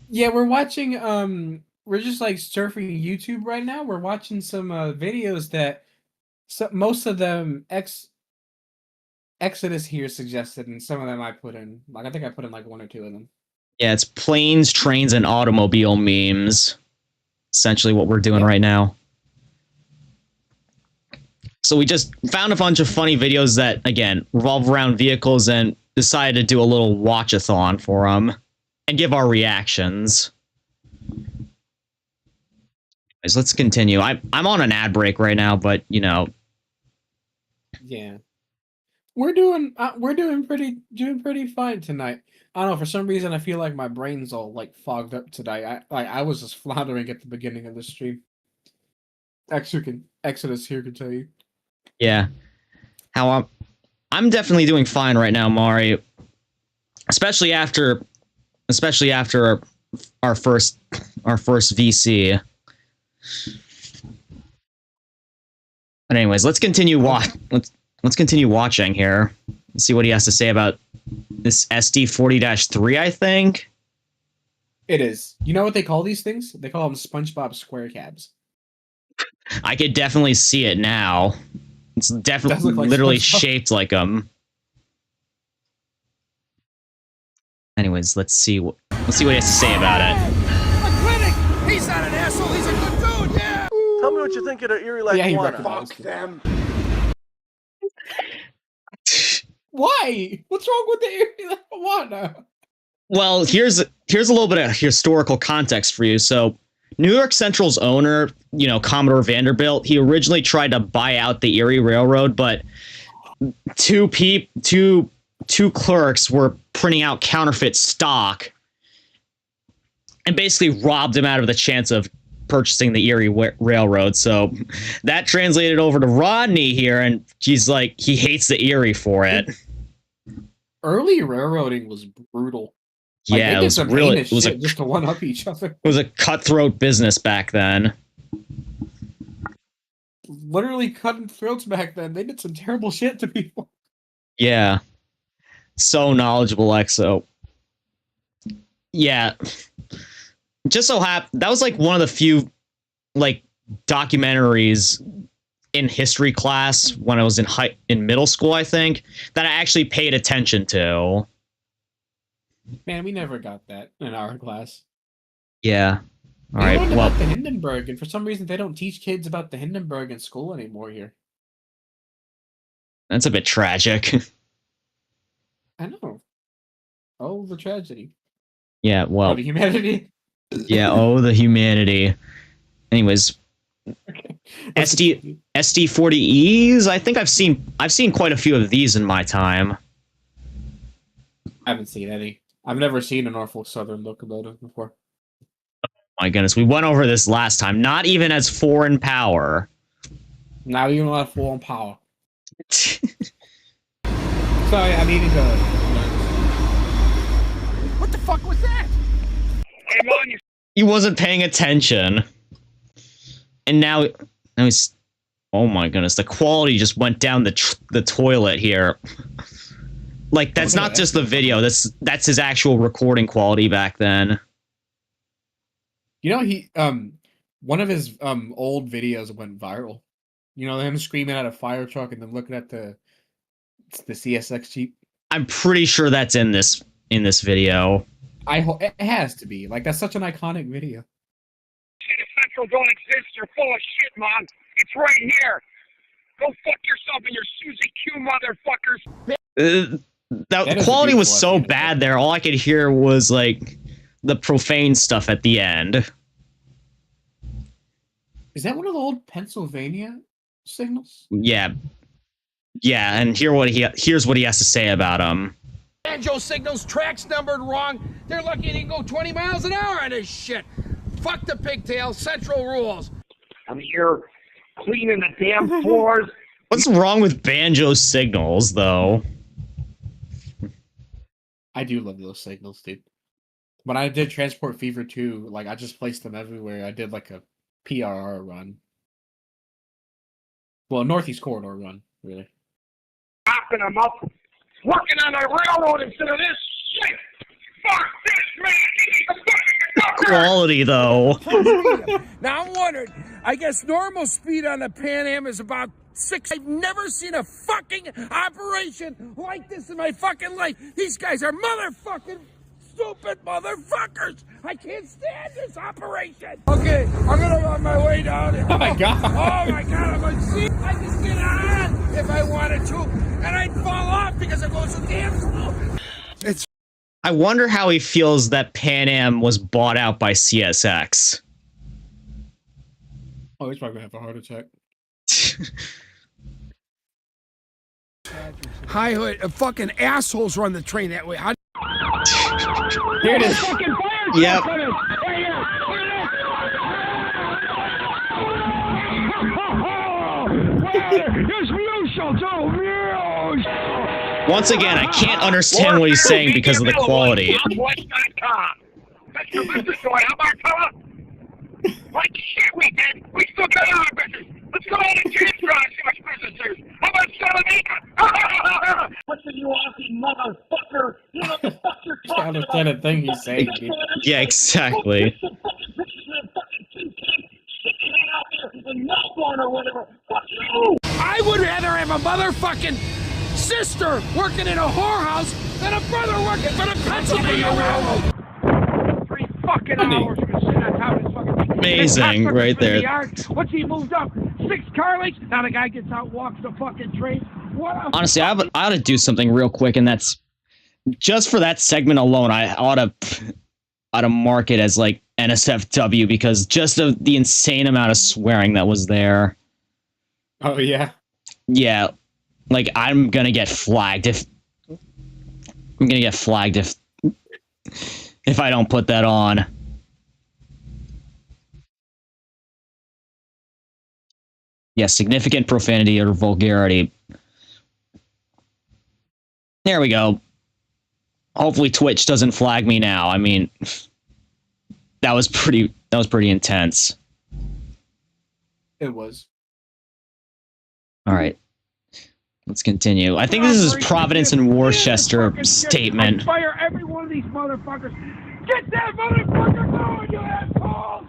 Yeah, we're watching. We're just like surfing YouTube right now. We're watching some videos that most of them Exodus here suggested, and some of them I put in. Like I think I put in like one or two of them. Yeah, it's planes, trains, and automobile memes. Essentially what we're doing right now. So we just found a bunch of funny videos that, again, revolve around vehicles and decided to do a little watch-a-thon for them and give our reactions. Anyways, let's continue. I'm on an ad break right now, but, you know. Yeah. We're doing pretty fine tonight. I don't know, for some reason I feel like my brain's all like fogged up today. I was just floundering at the beginning of the stream. Exodus here can tell you. Yeah. How I'm definitely doing fine right now, Mari. Especially after our first VC. But anyways, let's continue watching here. Let's see what he has to say about this SD40-3, I think. It is. You know what they call these things? They call them SpongeBob Square Cabs. I could definitely see it now. It's definitely like literally SpongeBob. shaped like them. Anyways, let's see what he has to say about it. A clinic! He's not an asshole, he's a good dude, yeah! Tell me what you think of the Erie Lake Yeah, he Water. recognized Fuck it. them. Why? What's wrong with the water? Well, here's a little bit of historical context for you. So, New York Central's owner, you know, Commodore Vanderbilt, he originally tried to buy out the Erie Railroad, but two clerks were printing out counterfeit stock and basically robbed him out of the chance of purchasing the Erie Railroad. So that translated over to Rodney here, and he's like, he hates the Erie for it. Early railroading was brutal. Like, Yeah, they it did was some really heinous shit just to one up each other. it was a cutthroat business back then. Literally cutting throats back then. They did some terrible shit to people. Yeah. So knowledgeable, Exo. Yeah. Just so happened that was like one of the few like documentaries in history class when I was in middle school, I think, that I actually paid attention to. Man, we never got that in our class. Yeah. All We right. learned Well, about the Hindenburg, and for some reason they don't teach kids about the Hindenburg in school anymore here. that's a bit tragic. I know. Oh, the tragedy. Yeah, well, Oh, the humanity. yeah, oh, the humanity. Anyways, SD40Es. I think I've seen quite a few of these in my time. I haven't seen any. I've never seen a Norfolk Southern locomotive before. My goodness, we went over this last time. Not even as foreign power. Now you don't have full power. Sorry, I needed to learn. What the fuck was that? I'm on you. He wasn't paying attention. And now he's... Oh my goodness, the quality just went down the toilet here. Like, that's not just the video, that's his actual recording quality back then. You know, he one of his old videos went viral. You know, him screaming at a fire truck and then looking at the CSX Jeep. I'm pretty sure that's in this video. It has to be. Like, that's such an iconic video. Shit, if Central don't exist, you're full of shit, man. It's right here. Go fuck yourself and your Susie Q motherfuckers. The quality was so bad there. All I could hear was like the profane stuff at the end. Is that one of the old Pennsylvania signals? Yeah, and here's what he has to say about them. Banjo signals, tracks numbered wrong. They're lucky they can go 20 miles an hour on this shit. Fuck the pigtail, Central rules. I'm here cleaning the damn floors. What's wrong with banjo signals, though? I do love those signals, dude. When I did Transport Fever 2, like, I just placed them everywhere. I did, like, a PRR run. Well, Northeast Corridor run, really. Popping them up, working on a railroad instead of this shit. Fuck this, man. Quality, though. Now I'm wondering, I guess normal speed on the Pan Am is about 6. I've never seen a fucking operation like this in my fucking life. These guys are motherfucking stupid motherfuckers. I can't stand this operation. Okay, I'm gonna on my way down here. Oh my god. Oh my god, I'm gonna see if I can get on if I wanted to. And I'd fall off because it goes so damn slow. I wonder how he feels that Pan Am was bought out by CSX. Oh, he's probably gonna have a heart attack. High hood, fucking assholes run the train that way. Here it is. Yep. Once again, I can't understand what he's saying because of the quality. That's your business going. How about fella? Like shit we did. We still got our business. Let's go out and transfer and see much business there's. How about Salamanca? Listen, you awesome motherfucker. You know what the fuck you're I don't understand a thing he's saying, dude. Yeah, exactly. I would rather have a motherfucking sister working in a whorehouse than a brother working for the Pennsylvania Railroad. 3 fucking hours you can sit on top of this fucking thing. Amazing, right there. Once he moved up 6 car lengths, now the guy gets out, walks the fucking train. Honestly, I ought to do something real quick, and that's just for that segment alone. I ought to mark it as like NSFW because just of the insane amount of swearing that was there. Oh yeah. Yeah, like I'm gonna get flagged if I don't put that on. Yeah, significant profanity or vulgarity. There we go. Hopefully Twitch doesn't flag me now. I mean, that was pretty intense. It was. All right. Let's continue. I think this is Providence and Worcester statement. Fire every one of these motherfuckers. Get that motherfucker going, you assholes!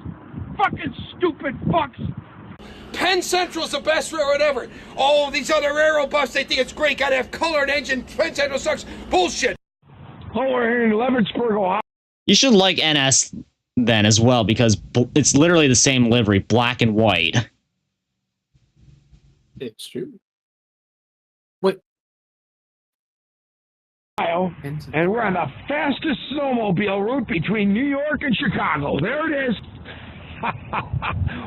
Fucking stupid fucks. Penn Central's the best railroad ever. Oh, these other railroad buffs, they think it's great. Gotta have color and engine. Penn Central sucks. Bullshit. Oh, we're here in Leveretsburg, Ohio. You should like NS then as well because it's literally the same livery, black and white. It's true. Wait. And we're on the fastest snowmobile route between New York and Chicago. There it is.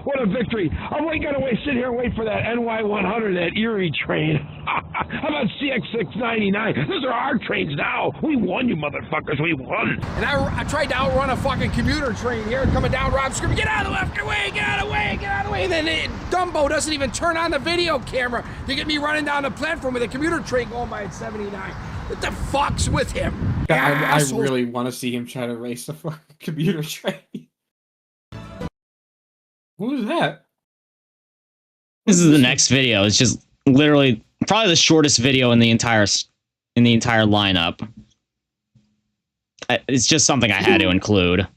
What a victory. I'm gonna sit here and wait for that NY100, that Erie train. How about CX699? Those are our trains now. We won, you motherfuckers. We won. And I tried to outrun a fucking commuter train here coming down Rob screaming, get out of the left way, get out of the way, get out of the way. And then Dumbo doesn't even turn on the video camera to get me running down the platform with a commuter train going by at 79. What the fuck's with him? I really want to see him try to race a fucking commuter train. Who's that? This is the next video. It's just literally probably the shortest video in the entire lineup. It's just something I had to include.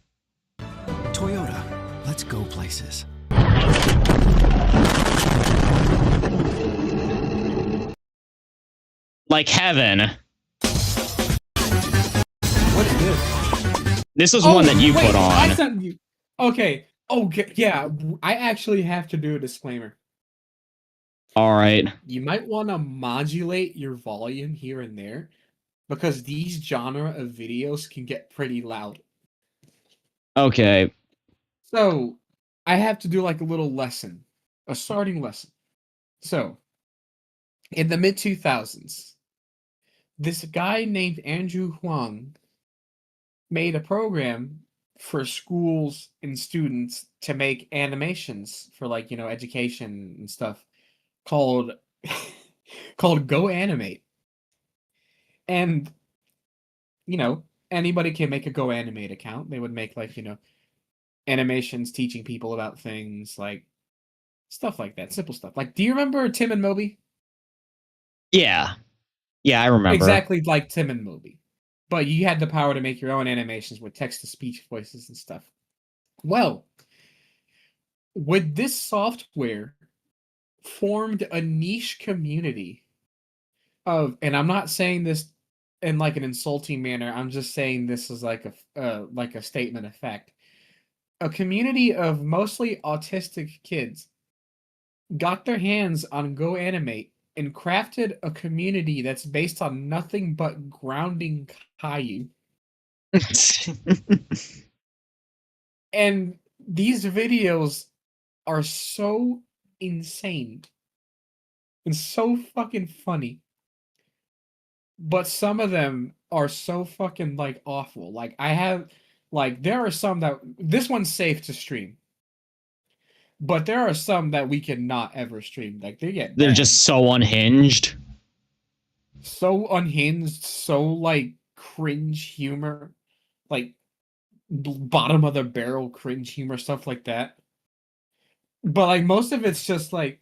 Toyota, let's go places. Like heaven. What's this? This is one that you put on. Okay. Okay. Yeah, I actually have to do a disclaimer. All right. You might want to modulate your volume here and there because these genre of videos can get pretty loud. Okay. So, I have to do like a little lesson, a starting lesson. So, in the mid-2000s, this guy named Andrew Huang made a program for schools and students to make animations for like, education and stuff called Go Animate. And anybody can make a Go Animate account. They would make like, animations teaching people about things like stuff like that, simple stuff. Like, do you remember Tim and Moby? Yeah. Yeah, I remember. Exactly like Tim and Moby. But you had the power to make your own animations with text-to-speech voices and stuff. Well, with this software formed a niche community of, and I'm not saying this in like an insulting manner, I'm just saying this is like a statement of fact. A community of mostly autistic kids got their hands on Go Animate and crafted a community that's based on nothing but grounding Caillou. And these videos are so insane and so fucking funny. But some of them are so fucking like awful. Like there are some that this one's safe to stream. But there are some that we cannot ever stream. Like they're just so unhinged. So unhinged, so like cringe humor, like bottom of the barrel cringe humor, stuff like that. But like most of it's just like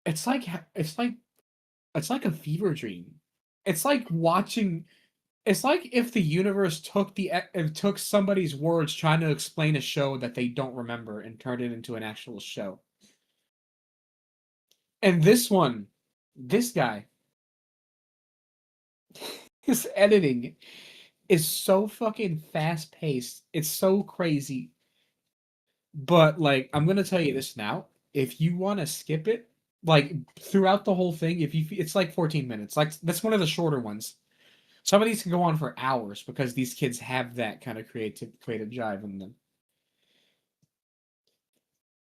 it's like a fever dream. It's like watching. It's like if the universe took somebody's words trying to explain a show that they don't remember and turned it into an actual show. And this guy, his editing is so fucking fast-paced. It's so crazy. But, like, I'm going to tell you this now. If you want to skip it, like, throughout the whole thing, it's like 14 minutes. Like, that's one of the shorter ones. Some of these can go on for hours because these kids have that kind of creative drive in them.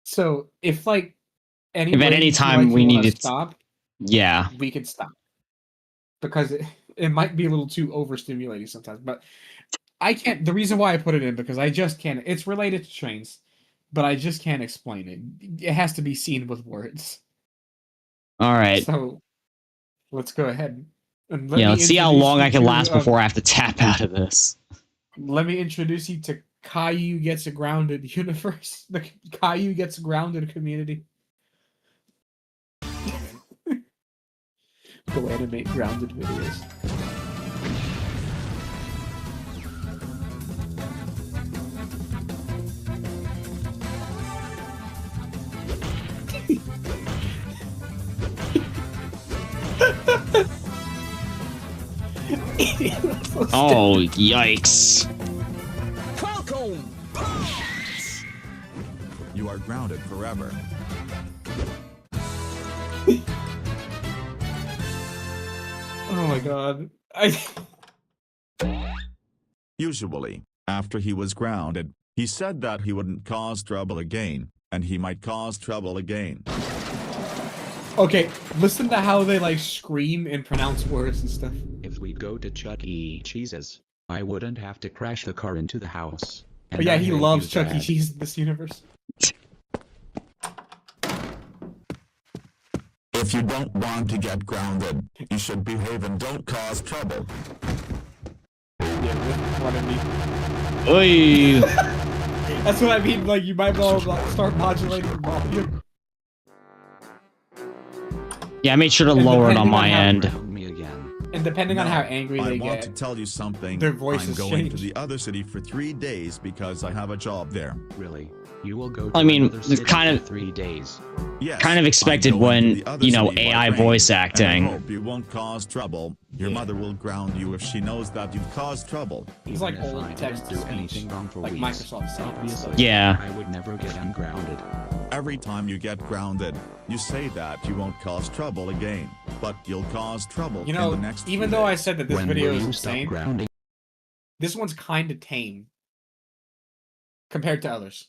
So if like if at any time we need to stop, yeah, we could stop because it might be a little too overstimulating sometimes. But I can't. The reason why I put it in because I just can't. It's related to trains, but I just can't explain it. It has to be seen with words. All right. So let's go ahead. Let's see how long I can last before I have to tap out of this. Let me introduce you to Caillou Gets a Grounded universe. The Caillou Gets Grounded community. Go Animate grounded videos. Oh, yikes. Falcon! You are grounded forever. Oh my god. Usually, after he was grounded, He said that he wouldn't cause trouble again, and he might cause trouble again. Okay, listen to how they like scream and pronounce words and stuff. If we go to Chuck E. Cheese's, I wouldn't have to crash the car into the house. But yeah, I he hate loves you, Chuck E. Dad. Cheese in this universe. If you don't want to get grounded, you should behave and don't cause trouble. Yeah, that's what I mean. Oy. That's what I mean. Like, you might well like, start modulating the volume. Yeah, I made sure to lower it on my end. Ground me again. And depending on No, how angry I they want get, to tell you something. their voices I'm going change. to the other city for 3 days because I have a job there. Really? You will go to I mean, another it's city kind for of- 3 days. Yes, Kind of expected I'm going when, to the other you know, city by AI train, voice and acting. I hope you won't cause trouble. Your mother will ground you if she knows that you've caused trouble. It's like Even if old I text didn't to do anything speech, wrong for like weeks. Microsoft said. Obviously, Yeah. I would never get ungrounded. Every time you get grounded, you say that you won't cause trouble again, but you'll cause trouble You know, in the next few even though I days. said that this When video will is you stop insane, grounding? this one's kind of tame compared to others,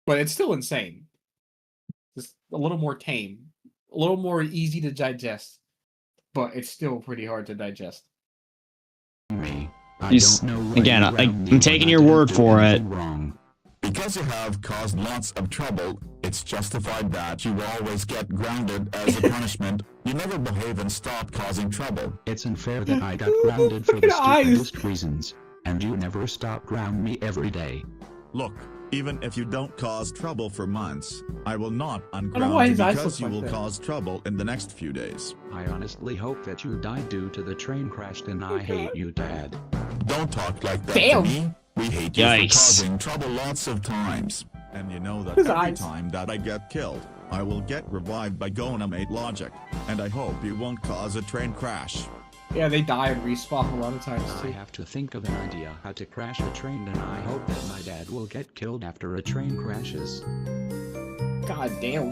but it's still insane. Just a little more tame, a little more easy to digest, but it's still pretty hard to digest. Me. I You don't know why again, you ground me I'm when taking I your didn't word do for it. anything Wrong. Because you have caused lots of trouble, it's justified that you always get grounded as a punishment. You never behave and stop causing trouble. It's unfair that I got grounded for the Look at eyes. stupidest reasons, and you never stop ground me every day. Look, even if you don't cause trouble for months, I will not why unground you his eyes because look you like will that. cause trouble in the next few days. I honestly hope that you died due to the train crash, and I hate you, Dad. Don't talk like that Damn. to me. We hate you Yikes. for causing trouble lots of times. And you know that His every eyes. time that I get killed, I will get revived by Gonamate logic. And I hope you won't cause a train crash. Yeah, they die and respawn a lot of times I too. have to think of an idea how to crash a train, and I hope that my dad will get killed after a train crashes. God damn.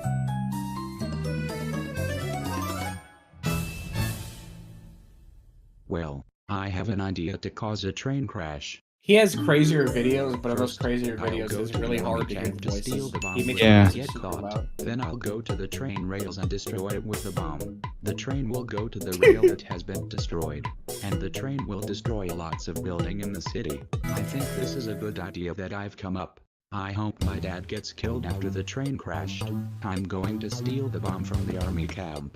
Well, I have an idea to cause a train crash. He has crazier videos, but in those First, crazier I'll videos, go it's to really the hard to army hear camp the to steal voices. the bomb He makes when Yeah. the I voices get super caught. loud. Then I'll go to the train rails and destroy it with the bomb. The train will go to the rail that has been destroyed, and the train will destroy lots of building in the city. I think this is a good idea that I've come up. I hope my dad gets killed after the train crashed. I'm going to steal the bomb from the army camp.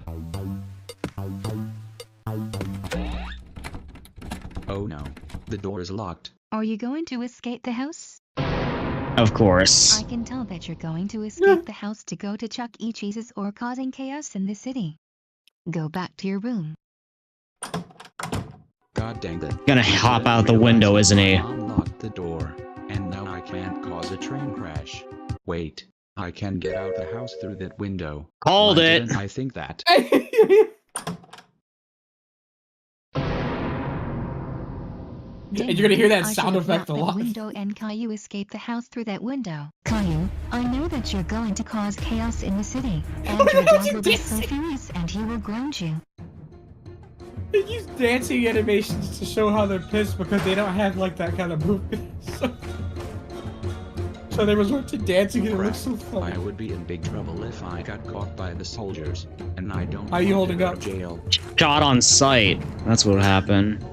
Oh no, the door is locked. Are you going to escape the house? Of course. I can tell that you're going to escape the house to go to Chuck E. Cheese's or causing chaos in the city. Go back to your room. God dang it. Gonna I hop didn't out the realize window, that isn't my he? mom locked the door, and now I can't cause a train crash. Wait, I can get out the house through that window. Called Why it. didn't I think that? And you're gonna hear that I sound should have effect a locked lot. that window and Caillou escaped the house through that window. Caillou, I know that you're going to cause chaos in the city, and your dad will be so furious and he will ground you. They use dancing animations to show how they're pissed because they don't have like that kind of movement. So they resort to dancing and it looks so I funny. would be in big trouble if I got caught by the soldiers, and I don't How you want to holding go up? to jail. Shot on sight. That's what happened.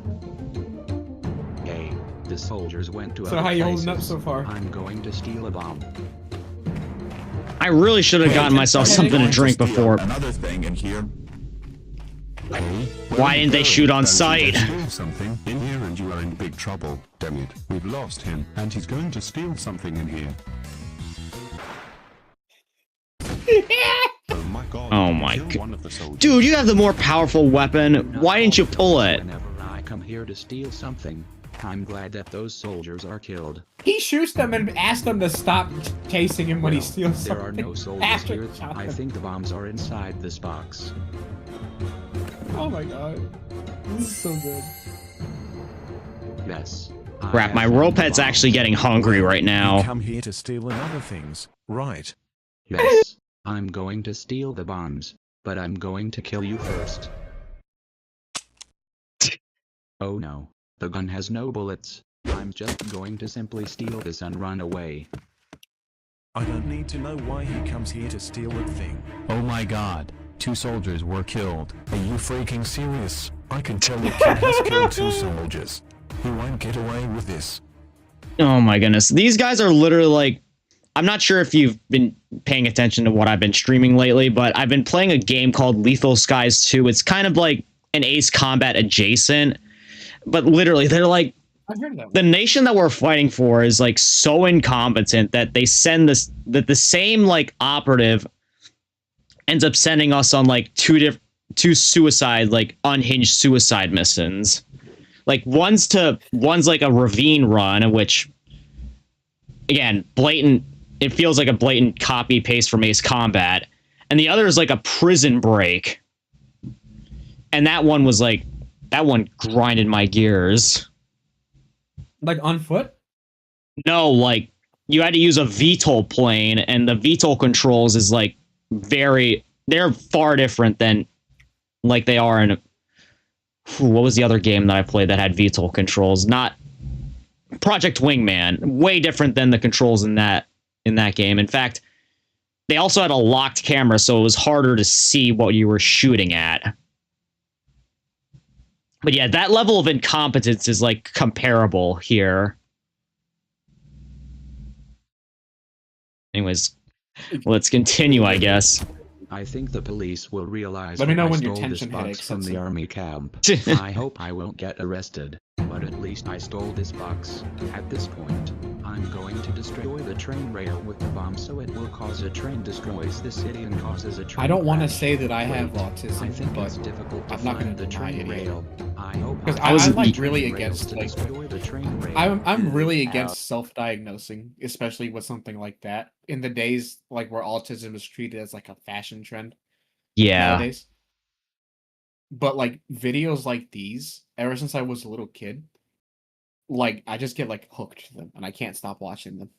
Hey, the soldiers went to So other how you holding up places. so far? I'm going to steal a bomb. I really should have gotten myself something to drink before. Another thing in here. Why didn't they shoot on sight? Steal something in here and you are in big trouble. Damn it, we've lost him and he's going to steal something in here. Oh my god. Oh my Kill god. one of the soldiers. Dude, you have the more powerful weapon. Why didn't you pull it? Whenever I come here to steal something, I'm glad that those soldiers are killed. He shoots them and asks them to stop chasing him when he Well, steals there something. are no soldiers After here. he shot I them. think the bombs are inside this box. Oh my god. This is so good. Yes. Crap, my ropehead's actually getting hungry right You now. come here to steal and other things, right? Yes. I'm going to steal the bombs, but I'm going to kill you first. Oh no. The gun has no bullets. I'm just going to simply steal this and run away. I don't need to know why he comes here to steal a thing. Oh my god, 2 soldiers were killed. Are you freaking serious? I can tell the kid has killed 2 soldiers. He won't get away with this. Oh my goodness. These guys are literally like, I'm not sure if you've been paying attention to what I've been streaming lately, but I've been playing a game called Lethal Skies 2. It's kind of like an Ace Combat adjacent, but literally they're like, I've heard of that. the nation that we're fighting for is like so incompetent that they send this, that the same like operative ends up sending us on like two suicide, like unhinged suicide missions. Like one's like a ravine run, which again, blatant, it feels like a blatant copy paste from Ace Combat. And the other is like a prison break. And that one grinded my gears. Like on foot? No, like you had to use a VTOL plane, and the VTOL controls is like they're far different than like they are in what was the other game that I played that had VTOL controls? Not Project Wingman. Way different than the controls in that game. In fact, they also had a locked camera, so it was harder to see what you were shooting at. But yeah, that level of incompetence is like comparable here. Anyways, let's continue, I guess. I think the police will realize Let me that know I when your stole this tension box headache from sets the in. army camp. I hope I won't get arrested, but at least I stole this box. At this point, I'm going to destroy the train rail with the bomb so it will cause a train destroys the city and causes a train I don't want to crash. say that I have Wait, autism, I think but it's difficult to I'm not find gonna the deny train it either. rail. I hope Because I I'm find like the really train rails against to like destroy the train rail. I'm really against self-diagnosing, especially with something like that. In the days like where autism is treated as like a fashion trend Yeah. nowadays. But like videos like these, ever since I was a little kid, like I just get like hooked to them and I can't stop watching them.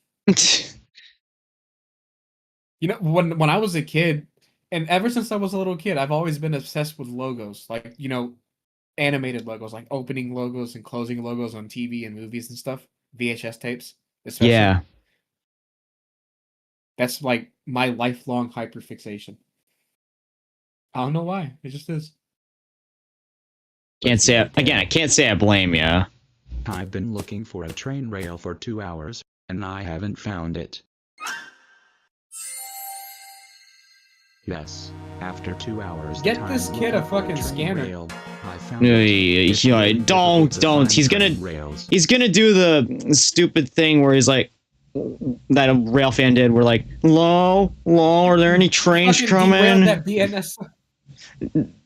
You know, when I was a kid, and ever since I was a little kid, I've always been obsessed with logos. Like, you know, animated logos, like opening logos and closing logos on TV and movies and stuff. VHS tapes, especially. Yeah. That's like my lifelong hyperfixation. I don't know why. It just is. Can't say again. I can't say I blame you. I've been looking for a train rail for 2 hours, and I haven't found it. Yes, after 2 hours. Get this kid a fucking scanner. Rail, I found it. Yeah, don't. He's gonna do the stupid thing where he's like, that a rail fan did. We're like, "Lo, are there any trains Fucking coming?" derailed that BNS.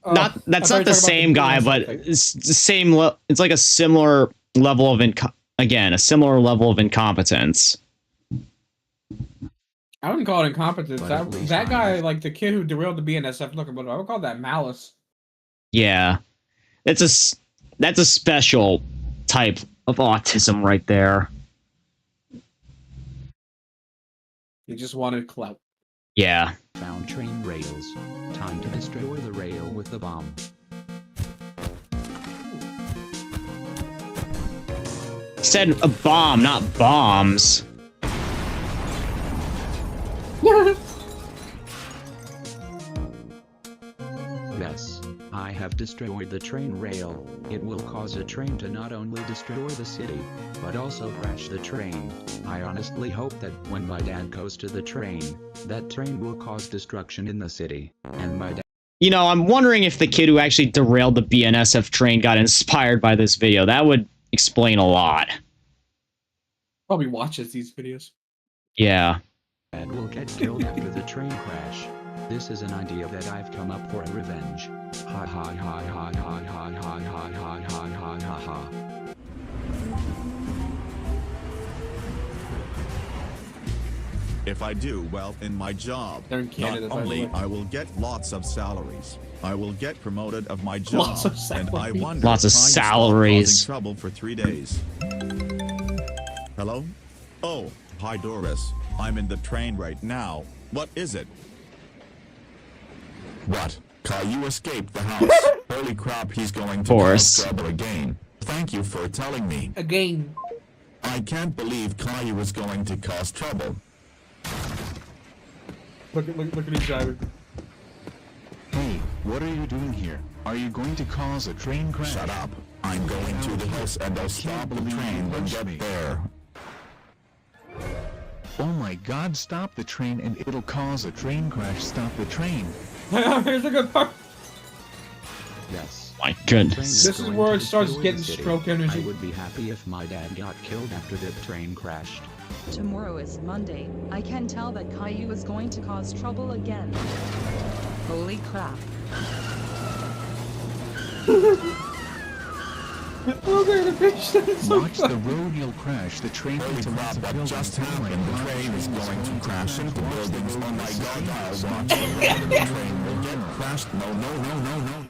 That's I not the same guy, but thing. it's the same. It's like a similar level of a similar level of incompetence. I wouldn't call it incompetence. But at least That I guy, have- like the kid who derailed the BNSF, look, I would call that malice. Yeah, that's a special type of autism right there. He just wanted clout. Yeah. Found train rails. Time to destroy the rail with the bomb. Said a bomb, not bombs. Yes, I have destroyed the train rail. It will cause a train to not only destroy the city, but also crash the train. I honestly hope that when my dad goes to the train, that train will cause destruction in the city, and my dad... You know, I'm wondering if the kid who actually derailed the BNSF train got inspired by this video. That would explain a lot. Probably watches these videos. Yeah. Dad will get killed after the train crash. This is an idea that I've come up for a revenge. Ha ha ha ha ha ha ha ha ha ha ha ha ha. If I do well in my job, They're in Canada, not by the only way. I will get lots of salaries, I will get promoted of my job, Lots of and I salaries. wonder Lots of if I stop salaries. causing trouble for 3 days. Hello? Oh, hi Doris. I'm in the train right now. What is it? What? Caillou escaped the house. Holy crap, he's going to Boris. cause trouble again. Thank you for telling me. Again. I can't believe Caillou was going to cause trouble. Look at his driver. Hey, what are you doing here? Are you going to cause a train crash? Shut up. I'm going to the house and I'll stop the train when I get there. Oh my god, stop the train and it'll cause a train crash. Stop the train. Here's a good part. Yes. My goodness. This is where it starts getting stroke energy. I would be happy if my dad got killed after the train crashed. Tomorrow is Monday. I can tell that Caillou is going to cause trouble again. Holy crap. Watch the road, you'll crash the train into lots of buildings. Just happened. The train is going to crash into buildings. Oh my god, I'll watch the road. The train will get crashed. No, no, no, no, no.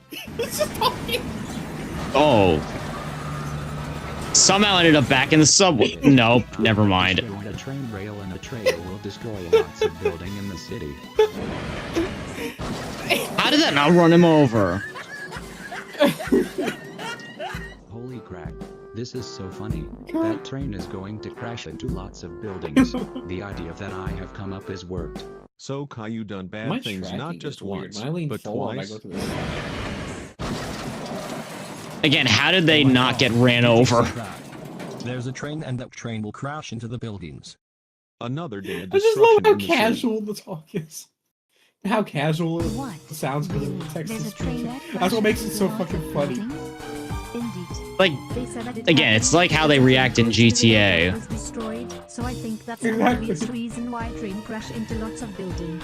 Oh. Somehow ended up back in the subway. Nope, never mind. A train rail and a trailer will destroy lots of building in the city. How did that not run him over? Holy crap. This is so funny. That train is going to crash into lots of buildings. The idea that I have come up has worked. So Caillou done bad things not just once, but twice. Again, how did they not get ran over? There's a train and that train will crash into the buildings. Another day of I just love how destruction in the casual the talk is. How casual it sounds because of the text is speaking. That's what makes it so fucking funny. Like, again, it's like how they react in GTA. Was destroyed, so I think that's the obvious reason why train crash into lots of buildings.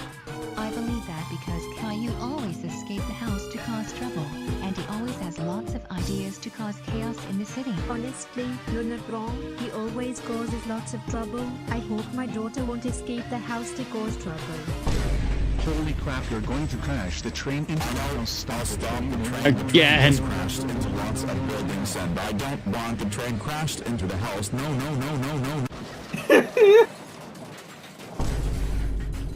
I believe that because Caillou always escaped the house to cause trouble, and he always has lots of ideas to cause chaos in the city. Honestly, you're not wrong. He always causes lots of trouble. I hope my daughter won't escape the house to cause trouble. Holy crap, you're going to crash the train into the house. Stop the train. Again. Crashed into lots of buildings and I don't want the train crashed into the house. No, no, no, no, no.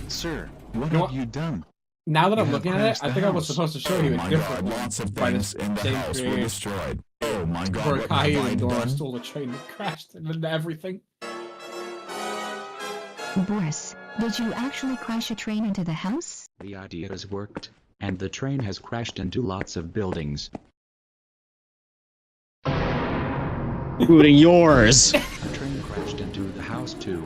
Sir, what have you done? Now that I'm You looking have at it, crashed I the think I was house. supposed to show you Oh a my different god, one. lots of by the things in the same house were creator. destroyed. Oh my god, Where what Caillou have I and Dora done? stole a train and crashed into everything. Boris, did you actually crash a train into the house? The idea has worked, and the train has crashed into lots of buildings. Including yours. A train crashed into the house too.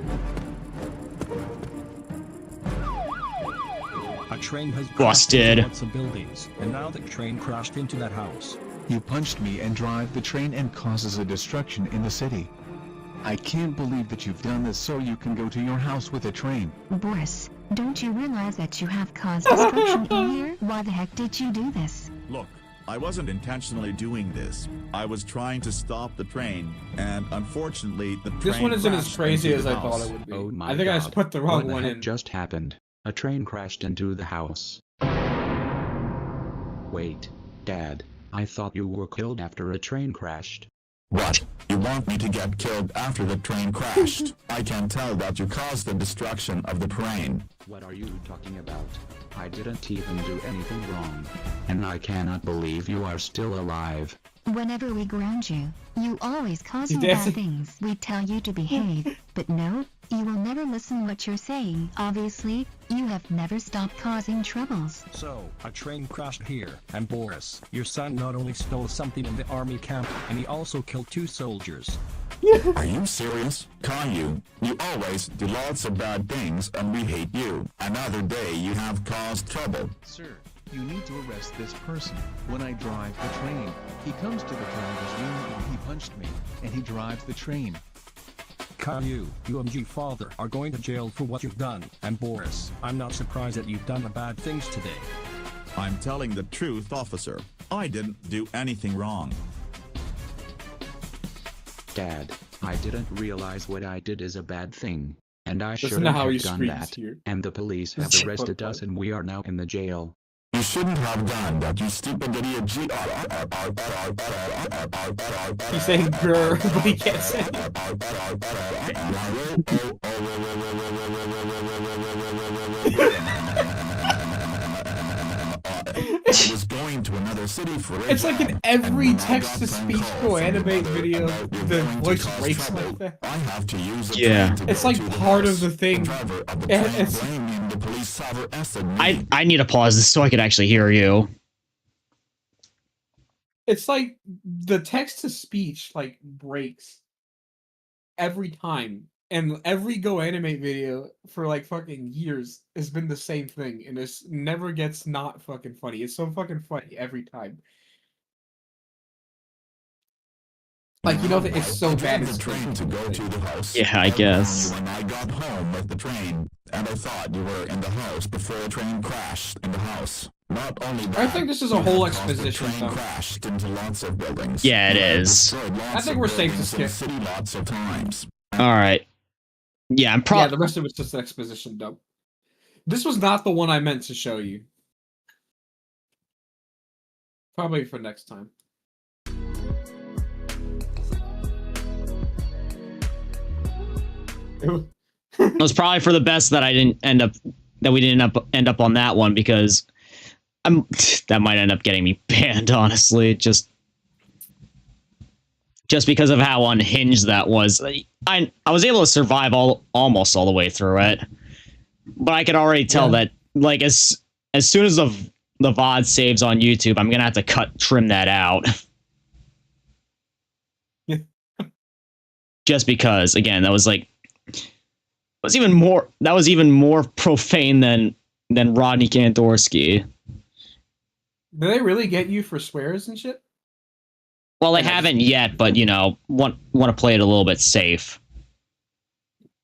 A train has Busted. crashed into lots of buildings, and now the train crashed into that house. You punched me and drive the train and causes a destruction in the city. I can't believe that you've done this so you can go to your house with a train. Boris, don't you realize that you have caused destruction in here? Why the heck did you do this? Look, I wasn't intentionally doing this. I was trying to stop the train, and unfortunately, the train This one isn't as crashed crazy into as the I thought house. it would be. Oh my I think I god. put the wrong what one the heck in. just happened? A train crashed into the house. Wait, Dad, I thought you were killed after a train crashed. What? You want me to get killed after the train crashed? I can tell that you caused the destruction of the train. What are you talking about? I didn't even do anything wrong. And I cannot believe you are still alive. Whenever we ground you, you always cause You bad did. things. We tell you to behave, but no, you will never listen what you're saying. Obviously, you have never stopped causing troubles. So, a train crashed here, and Boris, your son not only stole something in the army camp, and he also killed 2 soldiers. Are you serious? Caillou, you always do lots of bad things and we hate you. Another day you have caused trouble. Sir, you need to arrest this person. When I drive the train, he comes to the driver's room and he punched me, and he drives the train. Caillou, you and your father are going to jail for what you've done, and Boris, I'm not surprised that you've done the bad things today. I'm telling the truth, officer. I didn't do anything wrong. Dad, I didn't realize what I did is a bad thing. And I That's shouldn't not how he have done screams that. here. And the police have That's arrested so us and we are now in the jail. You shouldn't have done that, you stupid idiot. He's saying grr, but he can't say it. I was going to another city for It's like in every text-to-speech Go Animate video, the voice breaks like that. I have to use a Yeah. train to It's go like to the part of house. the thing. driver of the Yeah, train it's- blaming the police arrested me. I need to pause this so I can actually hear you. It's like the text-to-speech like breaks every time. And every Go Animate video for like fucking years has been the same thing, and it never gets not fucking funny. It's so fucking funny every time. Like, you know that it's so bad. The train to go to the house. Yeah, I guess. When I got home with the train, and I thought you were in the house before the train crashed in the house. Not only that, I think this is a you whole have caused the exposition, train though. crashed into lots of buildings. Yeah, it You have is. destroyed lots I think of we're safe to buildings in the skip. city lots of times. All right. Yeah, I'm Yeah, probably. the rest of it's just an exposition dump. This was not the one I meant to show you. Probably for next time. It was probably for the best that we didn't end up on that one, because that might end up getting me banned, honestly, just because of how unhinged that was. I was able to survive almost all the way through it, but I could already tell that, like, as soon as the VOD saves on YouTube, I'm gonna have to trim that out. Just because, again, that was even more profane than Rodney Kantorsky. Do they really get you for swears and shit? Well, they haven't yet, but want to play it a little bit safe.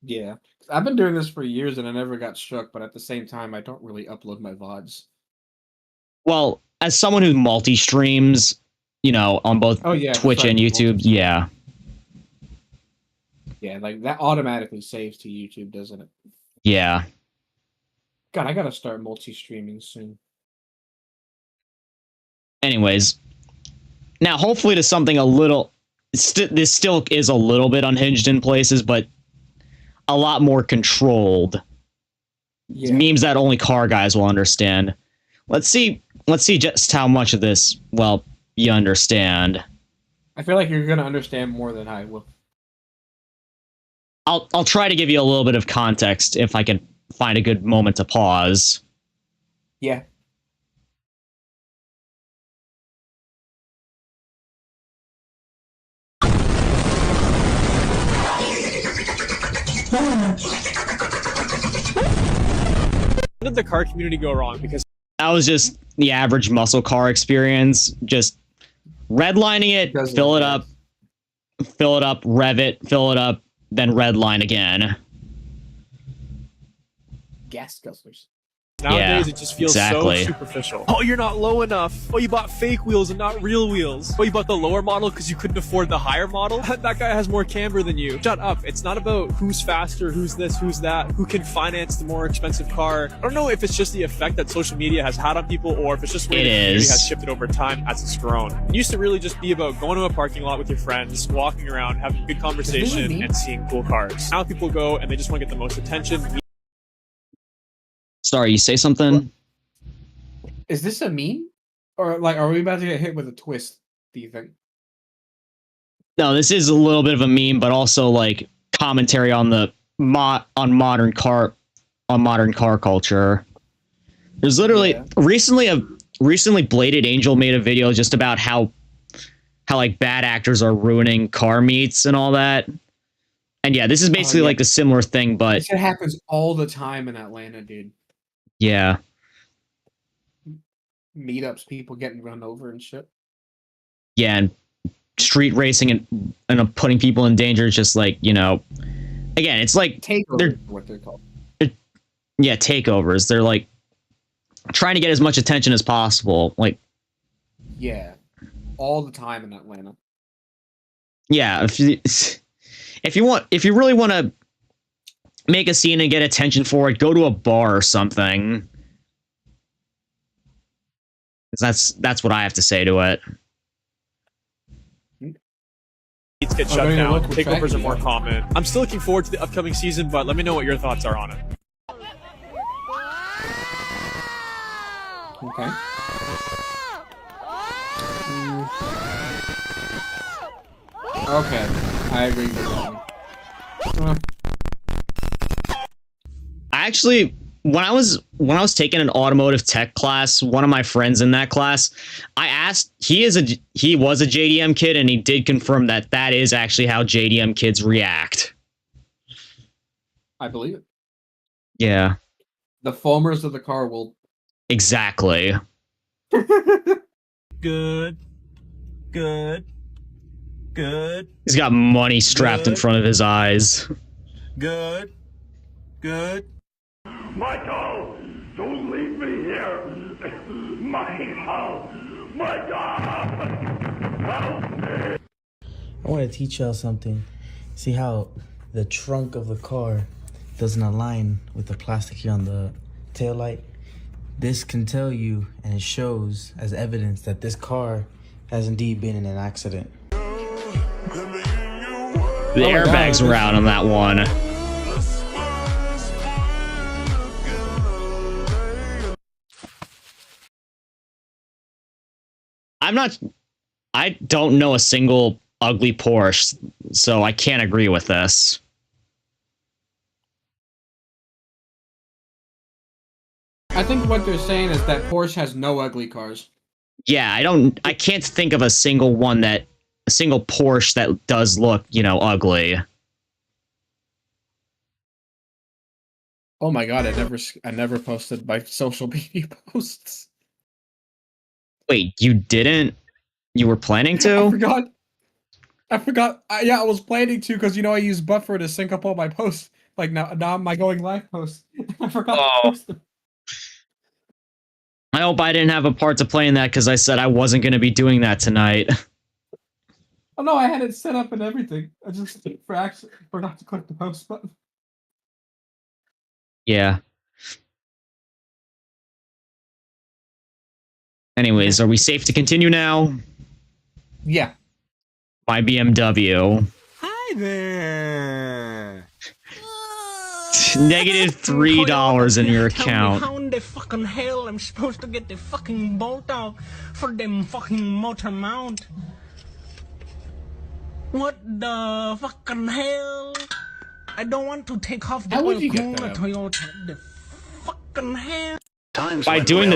Yeah. I've been doing this for years and I never got struck, but at the same time, I don't really upload my VODs. Well, as someone who multi-streams, on both Twitch and YouTube, yeah. Yeah, like that automatically saves to YouTube, doesn't it? Yeah. God, I gotta start multi-streaming soon. Anyways, now hopefully to something a little. This still is a little bit unhinged in places, but a lot more controlled. Yeah. Memes that only car guys will understand. Let's see just how much of this, well, you understand. I feel like you're gonna understand more than I will. I'll try to give you a little bit of context if I can find a good moment to pause. Yeah. When did the car community go wrong? Because that was just the average muscle car experience. Just redlining it, fill it up, rev it, fill it up, then redline again. Gas guzzlers. nowadays it just feels so superficial. Oh, you're not low enough. Oh, you bought fake wheels and not real wheels. Oh, you bought the lower model because you couldn't afford the higher model? That guy has more camber than you. Shut up. It's not about who's faster, who's this, who's that, who can finance the more expensive car. I don't know if it's just the effect that social media has had on people or if it's just where the community has shifted over time as it's grown. It used to really just be about going to a parking lot with your friends, walking around, having a good conversation, and seeing cool cars. Now people go and they just want to get the most attention. Sorry, you say something? Is this a meme? Or like, are we about to get hit with a twist, do you think? No, this is a little bit of a meme, but also like commentary on the modern car culture. There's literally recently Bladed Angel made a video just about how like bad actors are ruining car meets and all that. And yeah, this is basically like the similar thing, but it happens all the time in Atlanta, dude. Yeah. Meetups, people getting run over and shit. Yeah, and street racing and putting people in danger is just like, you know, again, it's like takeovers, what they're called. Yeah, takeovers. They're like trying to get as much attention as possible. Like, yeah, all the time in Atlanta. Yeah, if you really want to make a scene and get attention for it, go to a bar or something. That's what I have to say to it. Needs get shut down. Takeovers are more common. I'm still looking forward to the upcoming season, but let me know what your thoughts are on it. Okay. Okay, I agree with that. Actually, when I was taking an automotive tech class, one of my friends in that class, I asked, he was a JDM kid, and he did confirm that that is actually how JDM kids react. I believe it. Yeah. The foamers of the car will. Exactly. Good. Good. Good. He's got money strapped in front of his eyes. Good. Good. Michael, don't leave me here. Michael, help me. I want to teach y'all something. See how the trunk of the car doesn't align with the plastic here on the taillight? This can tell you, and it shows as evidence that this car has indeed been in an accident. The airbags were out on that one. I don't know a single ugly Porsche, so I can't agree with this. I think what they're saying is that Porsche has no ugly cars. Yeah, I can't think of a single Porsche that does look, ugly. Oh my god, I never posted my social media posts. Wait, you didn't? You were planning to? I forgot. Yeah, I was planning to because I use Buffer to sync up all my posts. Like now my going live posts. I forgot to post them. I hope I didn't have a part to play in that because I said I wasn't going to be doing that tonight. Oh no, I had it set up and everything. I just forgot to click the post button. Yeah. Anyways, are we safe to continue now? Yeah. My BMW. Hi there. Negative $3 in your account. How in the fucking hell I'm supposed to get the fucking bolt out for them fucking motor mount? What the fucking hell? I don't want to take off the oil cooler, Toyota. The fucking hell. By doing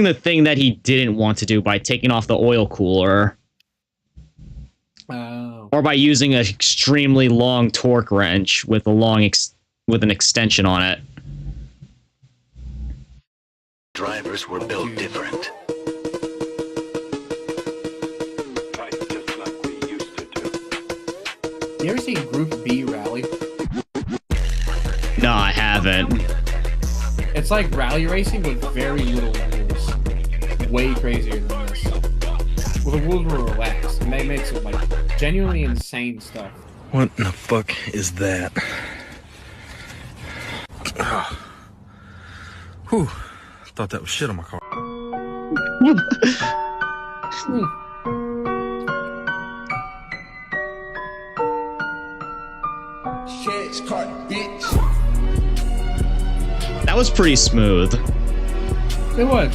the thing that he didn't want to do, by taking off the oil cooler. Oh. Or by using an extremely long torque wrench with an extension on it. Drivers were built different. You ever seen Group B Rally? No, I haven't. It's like rally racing with very little rules. Way crazier than this. Well, the rules were relaxed, and they make some like genuinely insane stuff. What in the fuck is that? Whew. Thought that was shit on my car. Shit's caught, bitch. That was pretty smooth. It was.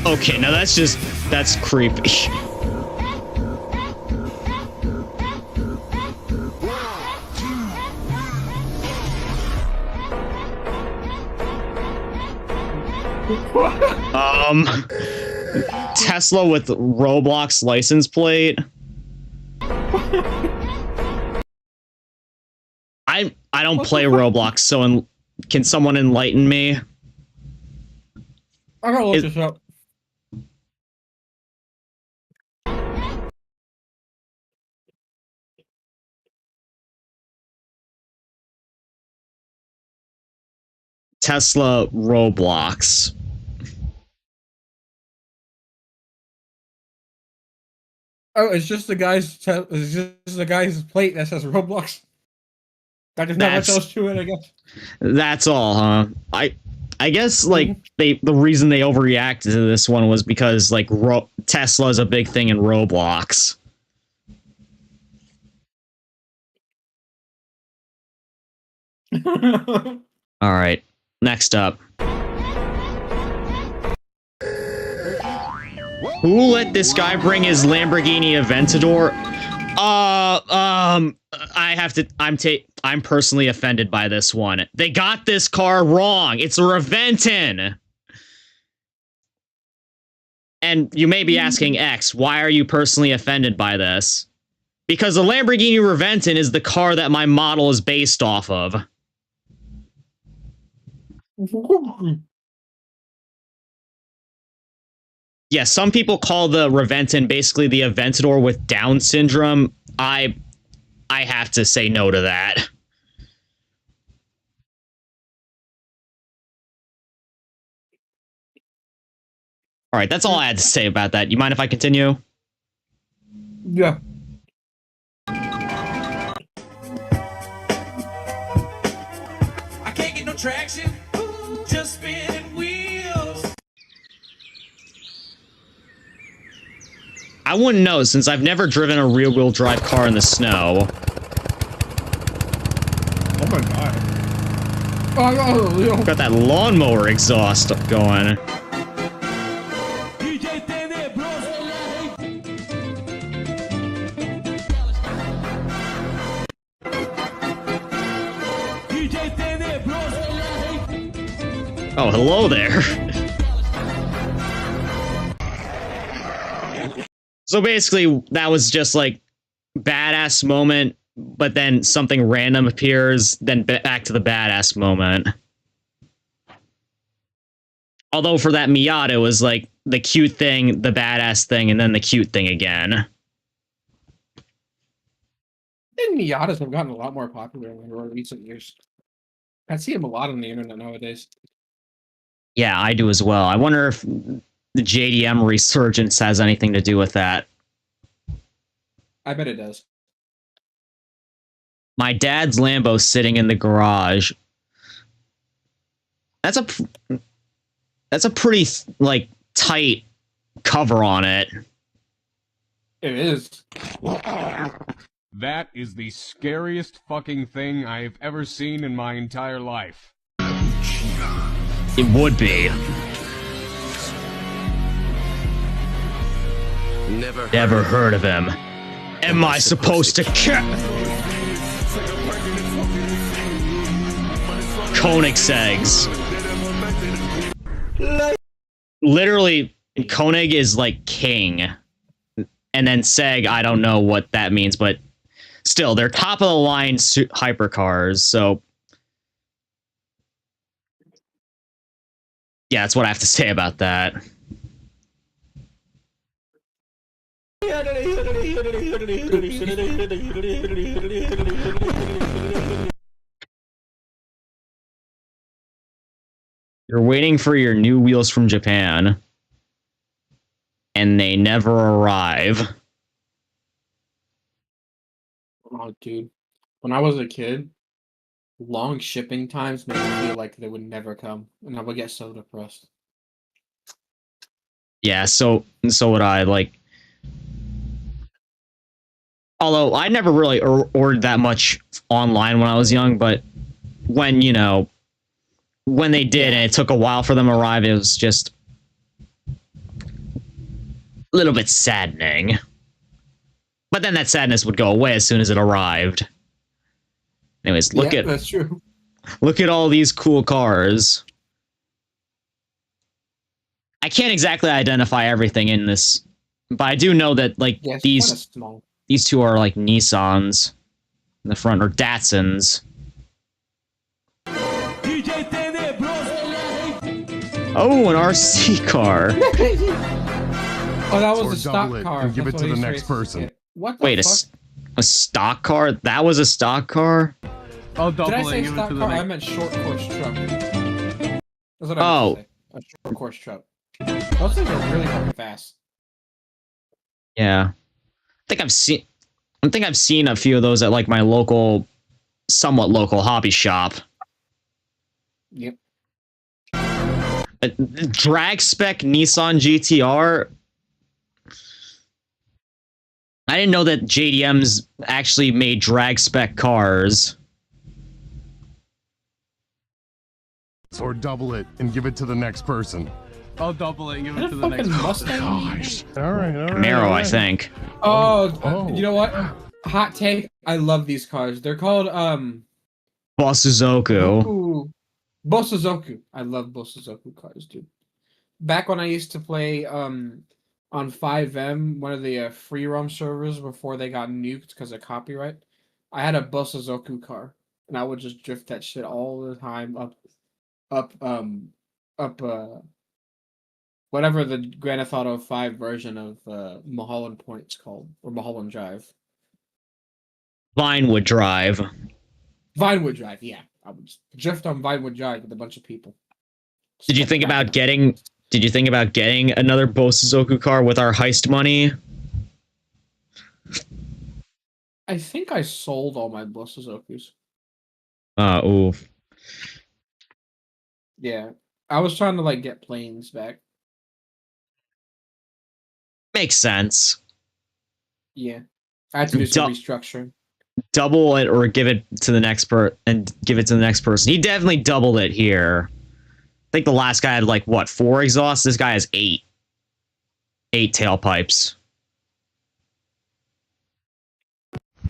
Okay, now that's creepy. Tesla with Roblox license plate. I don't play Roblox, so can someone enlighten me? I gotta look this up. Tesla Roblox. Oh, it's just the guy's plate that says Roblox. There's not much else to it, I guess. That's all, huh? I guess like the reason they overreacted to this one was because like Tesla is a big thing in Roblox. All right, next up. Who let this guy bring his Lamborghini Aventador? I'm personally offended by this one. They got this car wrong. It's a Reventon. And you may be asking X, why are you personally offended by this? Because the Lamborghini Reventon is the car that my model is based off of. Yeah, some people call the Reventon basically the Aventador with Down syndrome. I have to say no to that. All right, that's all I had to say about that. You mind if I continue? Yeah. I can't get no traction, just spinning wheels. I wouldn't know since I've never driven a rear-wheel drive car in the snow. Oh my god. Oh, got that lawnmower exhaust going. Oh, hello there. So basically, that was just like badass moment, but then something random appears, then back to the badass moment. Although for that Miata, it was like the cute thing, the badass thing, and then the cute thing again. I think Miatas have gotten a lot more popular in recent years. I see them a lot on the internet nowadays. Yeah, I do as well. I wonder if the JDM resurgence has anything to do with that. I bet it does. My dad's Lambo's sitting in the garage. That's a pretty like tight cover on it. It is. That is the scariest fucking thing I've ever seen in my entire life. It would be. Never heard of him. Am I supposed to kill? Koenigsegg's. Literally, Koenig is like king. And then Seg, I don't know what that means, but still, they're top of the line hypercars, so yeah, that's what I have to say about that. You're waiting for your new wheels from Japan, and they never arrive. Oh, dude. When I was a kid, long shipping times made me feel like they would never come, and I would get so depressed. Yeah, so would I. Like, although I never really ordered that much online when I was young, but when, you know, when they did and it took a while for them to arrive, it was just a little bit saddening. But then that sadness would go away as soon as it arrived. Anyways, that's true. Look at all these cool cars. I can't exactly identify everything in this, but I do know that like these two are like Nissans in the front, or Datsuns. Oh, an RC car. Oh, that was a stock car. And give it to the next person. What the Wait, a stock car? That was a stock car? Oh, Did I say stock car? I meant short course truck. That's what I meant to say. A short course truck. Those things are really fucking fast. Yeah. I think I've seen a few of those at like my local, somewhat local hobby shop. Yep. A drag spec Nissan GTR. I didn't know that JDM's actually made drag spec cars. Or double it and give it to the next person. I'll double it and give it to the next Mustang. All right. Camaro, I think. Oh, you know what? Hot take. I love these cars. They're called Bosuzoku. Bosuzoku. I love Bosuzoku cars, dude. Back when I used to play on 5M, one of the free roam servers before they got nuked because of copyright, I had a Bosuzoku car, and I would just drift that shit all the time up whatever the Grand Theft Auto 5 version of Mulholland Point's called, or Mulholland Drive. Vinewood Drive. Vinewood Drive, yeah. I would drift on Vinewood Drive with a bunch of people. Did you think about getting another Bosuzoku car with our heist money? I think I sold all my Bosuzokus. Ooh. Yeah. I was trying to like get planes back. Makes sense. Yeah. I had to do some restructuring. Double it or give it to the next person. He definitely doubled it here. I think the last guy had like what, 4 exhausts? This guy has 8. 8 tailpipes.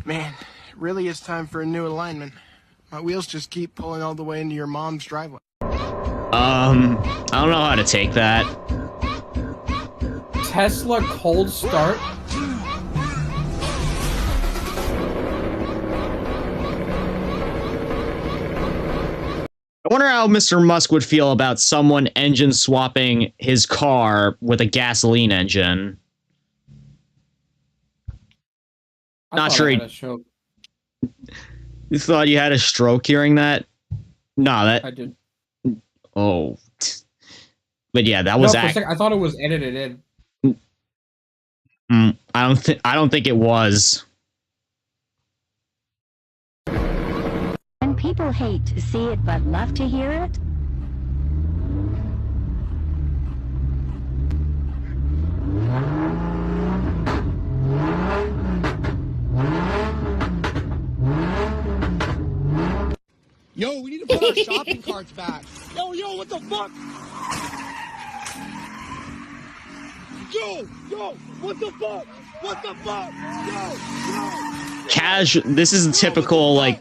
Man, it really is time for a new alignment. My wheels just keep pulling all the way into your mom's driveway. I don't know how to take that. Tesla cold start. I wonder how Mr. Musk would feel about someone engine swapping his car with a gasoline engine. Not sure he... You thought you had a stroke hearing that? No, that... I did. Oh. But yeah, that was... I thought it was edited in. I don't think it was. And people hate to see it but love to hear it. Yo, we need to put our shopping carts back. Yo, what the fuck? Yo, what the fuck? What the fuck? Yo. This is typical, like,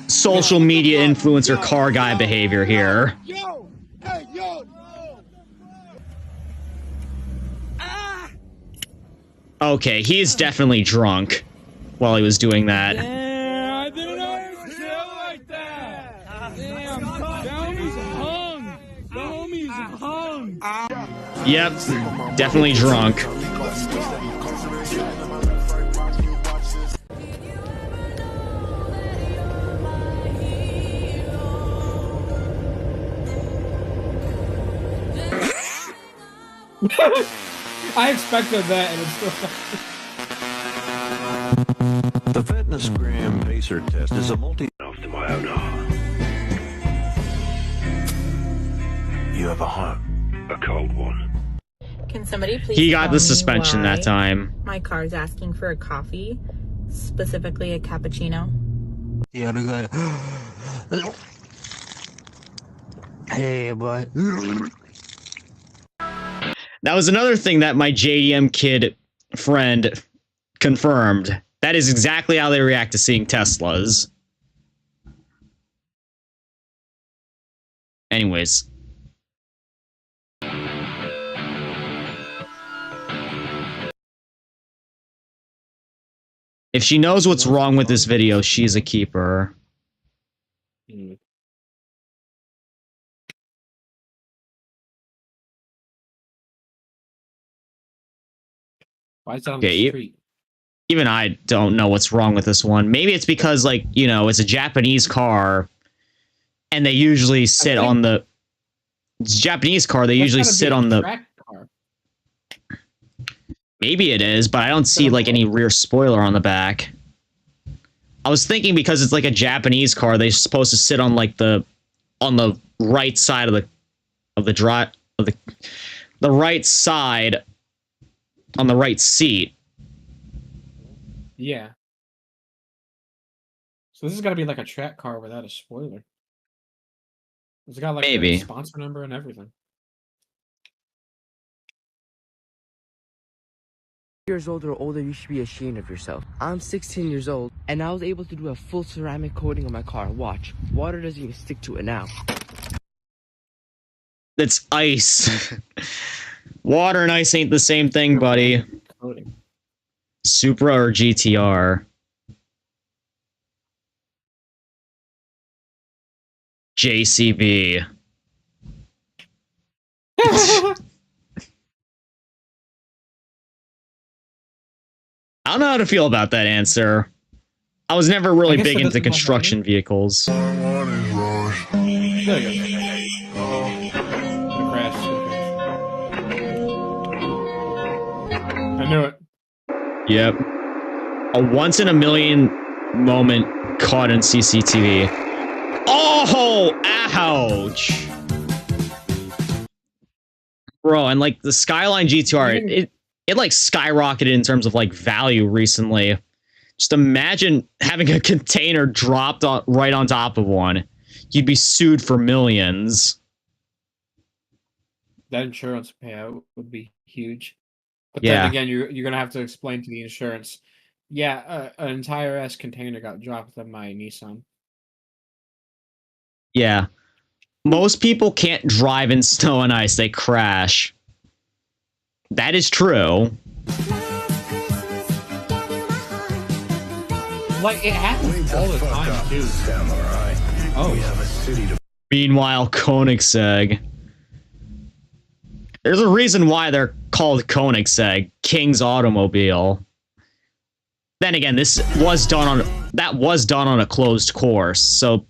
social media influencer car guy behavior here. Yo, hey, yo. Okay, he's definitely drunk while he was doing that. Yeah, I didn't know it was chill like that. Damn, the homie's hung. Yep, definitely drunk. I expected that, and it's still. The Fitness Gram Pacer test is a after my own heart. You have a heart, a cold one. Can somebody please? He got the suspension that time. My car's asking for a coffee, specifically a cappuccino. Yeah, the guy. Hey, boy. That was another thing that my JDM kid friend confirmed. That is exactly how they react to seeing Teslas. Anyways. If she knows what's wrong with this video, she's a keeper. Why is that on the street? Even I don't know what's wrong with this one. Maybe it's because, like, you know, it's a Japanese car, and they usually sit on the... It's a Japanese car, they usually sit on the... Car. Maybe it is, but I don't see, like, any rear spoiler on the back. I was thinking because it's, like, a Japanese car, they're supposed to sit on, like, the right side of the right side on the right seat. Yeah. So this is gotta be like a track car without a spoiler. It's got like Maybe a sponsor number and everything. years old or older, you should be ashamed of yourself. I'm 16 years old, and I was able to do a full ceramic coating on my car. Watch. Water doesn't even stick to it now. That's ice. Water and ice ain't the same thing, buddy. Supra or GTR? JCB. I don't know how to feel about that answer. I was never really big into construction vehicles. I knew it. Yep. A once in a million moment caught in CCTV. Oh, ouch. Bro, and like the Skyline GTR, it like skyrocketed in terms of like value recently. Just imagine having a container dropped right on top of one. You'd be sued for millions. That insurance payout would be huge. But Yeah. then again, you're gonna have to explain to the insurance. Yeah, an entire ass container got dropped on my Nissan. Yeah. Most people can't drive in snow and ice. They crash. That is true. Like, it happens all the time, too. Oh. Meanwhile, Koenigsegg. There's a reason why they're called Koenigsegg, King's Automobile. Then again, that was done on a closed course, so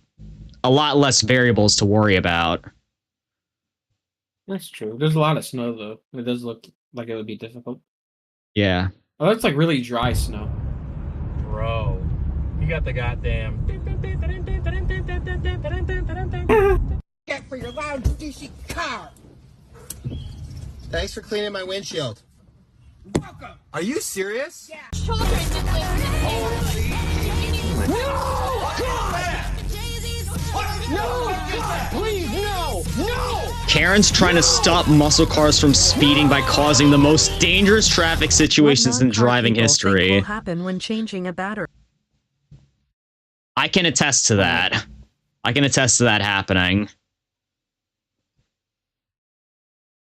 a lot less variables to worry about. That's true. There's a lot of snow, though. It does look like it would be difficult. Yeah. Oh, that's like really dry snow. Bro, you got the goddamn. Get for your loud douchey car. Thanks for cleaning my windshield. Welcome. Are you serious? Yeah. Children No! Please, no! No! Karen's trying to stop muscle cars from speeding by causing the most dangerous traffic situations in driving history. What will happen when changing a battery? I can attest to that. I can attest to that happening.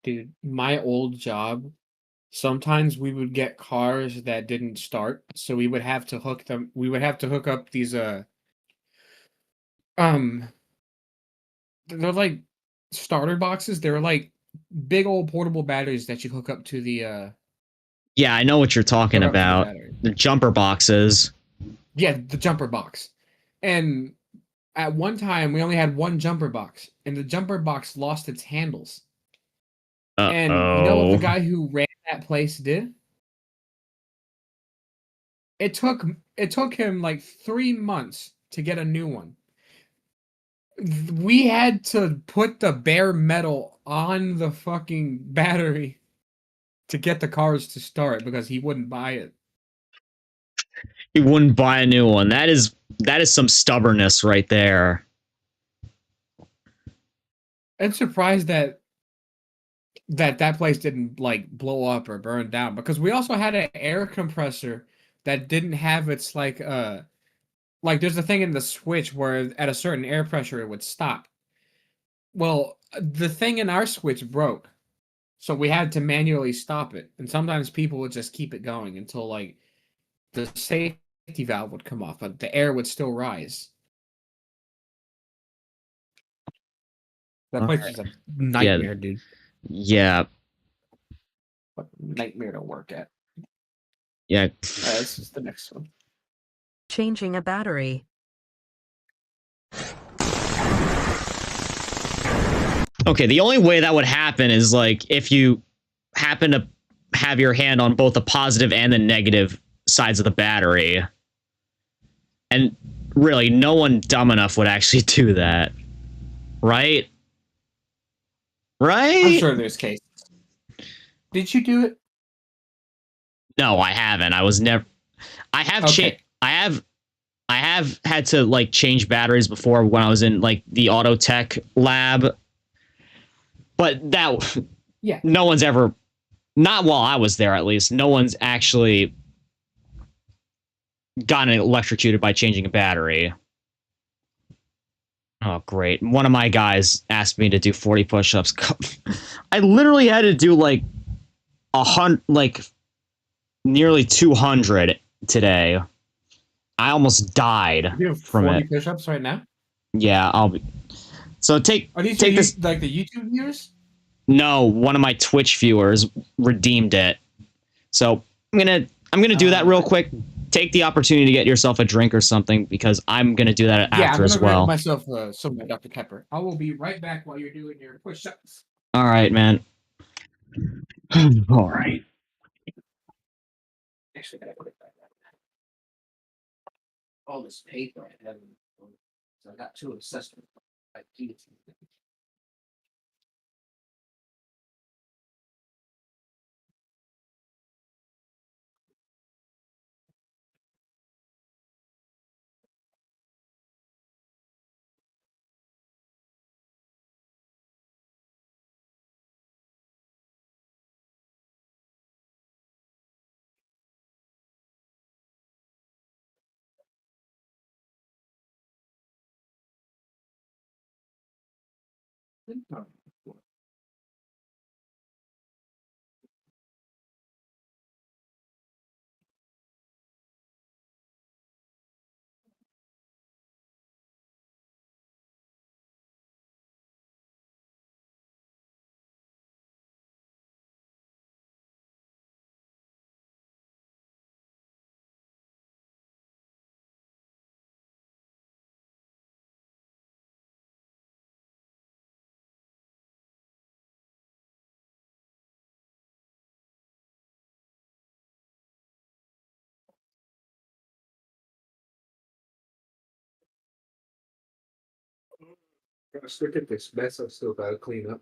Dude, my old job, sometimes we would get cars that didn't start, so we would have to hook them. We would have to hook up these they're like starter boxes. They're like big old portable batteries that you hook up to the Yeah, I know what you're talking about. The jumper boxes. yeah, the jumper box. And at one time we only had one jumper box, and the jumper box lost its handles. And you know what the guy who ran that place did? It took him like 3 months to get a new one. We had to put the bare metal on the fucking battery to get the cars to start because he wouldn't buy it. He wouldn't buy a new one. That is some stubbornness right there. I'm surprised that place didn't like blow up or burn down, because we also had an air compressor that didn't have its like there's a thing in the switch where at a certain air pressure it would stop. Well, the thing in our switch broke, so we had to manually stop it, and sometimes people would just keep it going until like the safety valve would come off, but the air would still rise. That place is a nightmare, dude. Yeah. What nightmare to work at. Yeah. This is the next one. Changing a battery. Okay, the only way that would happen is like if you happen to have your hand on both the positive and the negative sides of the battery. And really, no one dumb enough would actually do that. Right? Right? I'm sure there's cases. Did you do it? No, I haven't. I was never. I have I have had to like change batteries before when I was in like the auto tech lab. But that yeah, no one's ever Not while I was there, at least. No one's actually gotten electrocuted by changing a battery. Oh, great. One of my guys asked me to do 40 push-ups. I literally had to do like nearly 200 today. I almost died You have from 40 it. push-ups right now? Yeah, I'll be. So Are these this. Like the YouTube viewers? No, one of my Twitch viewers redeemed it. So I'm gonna do that real quick. Take the opportunity to get yourself a drink or something because I'm gonna do that after as well. I'm gonna grab myself some Dr. Pepper. I will be right back while you're doing your push-ups. All right, man. All right. Actually, I gotta put that. All this paper I have. So I got too obsessed with it. Gosh, look at this mess I've still got to clean up.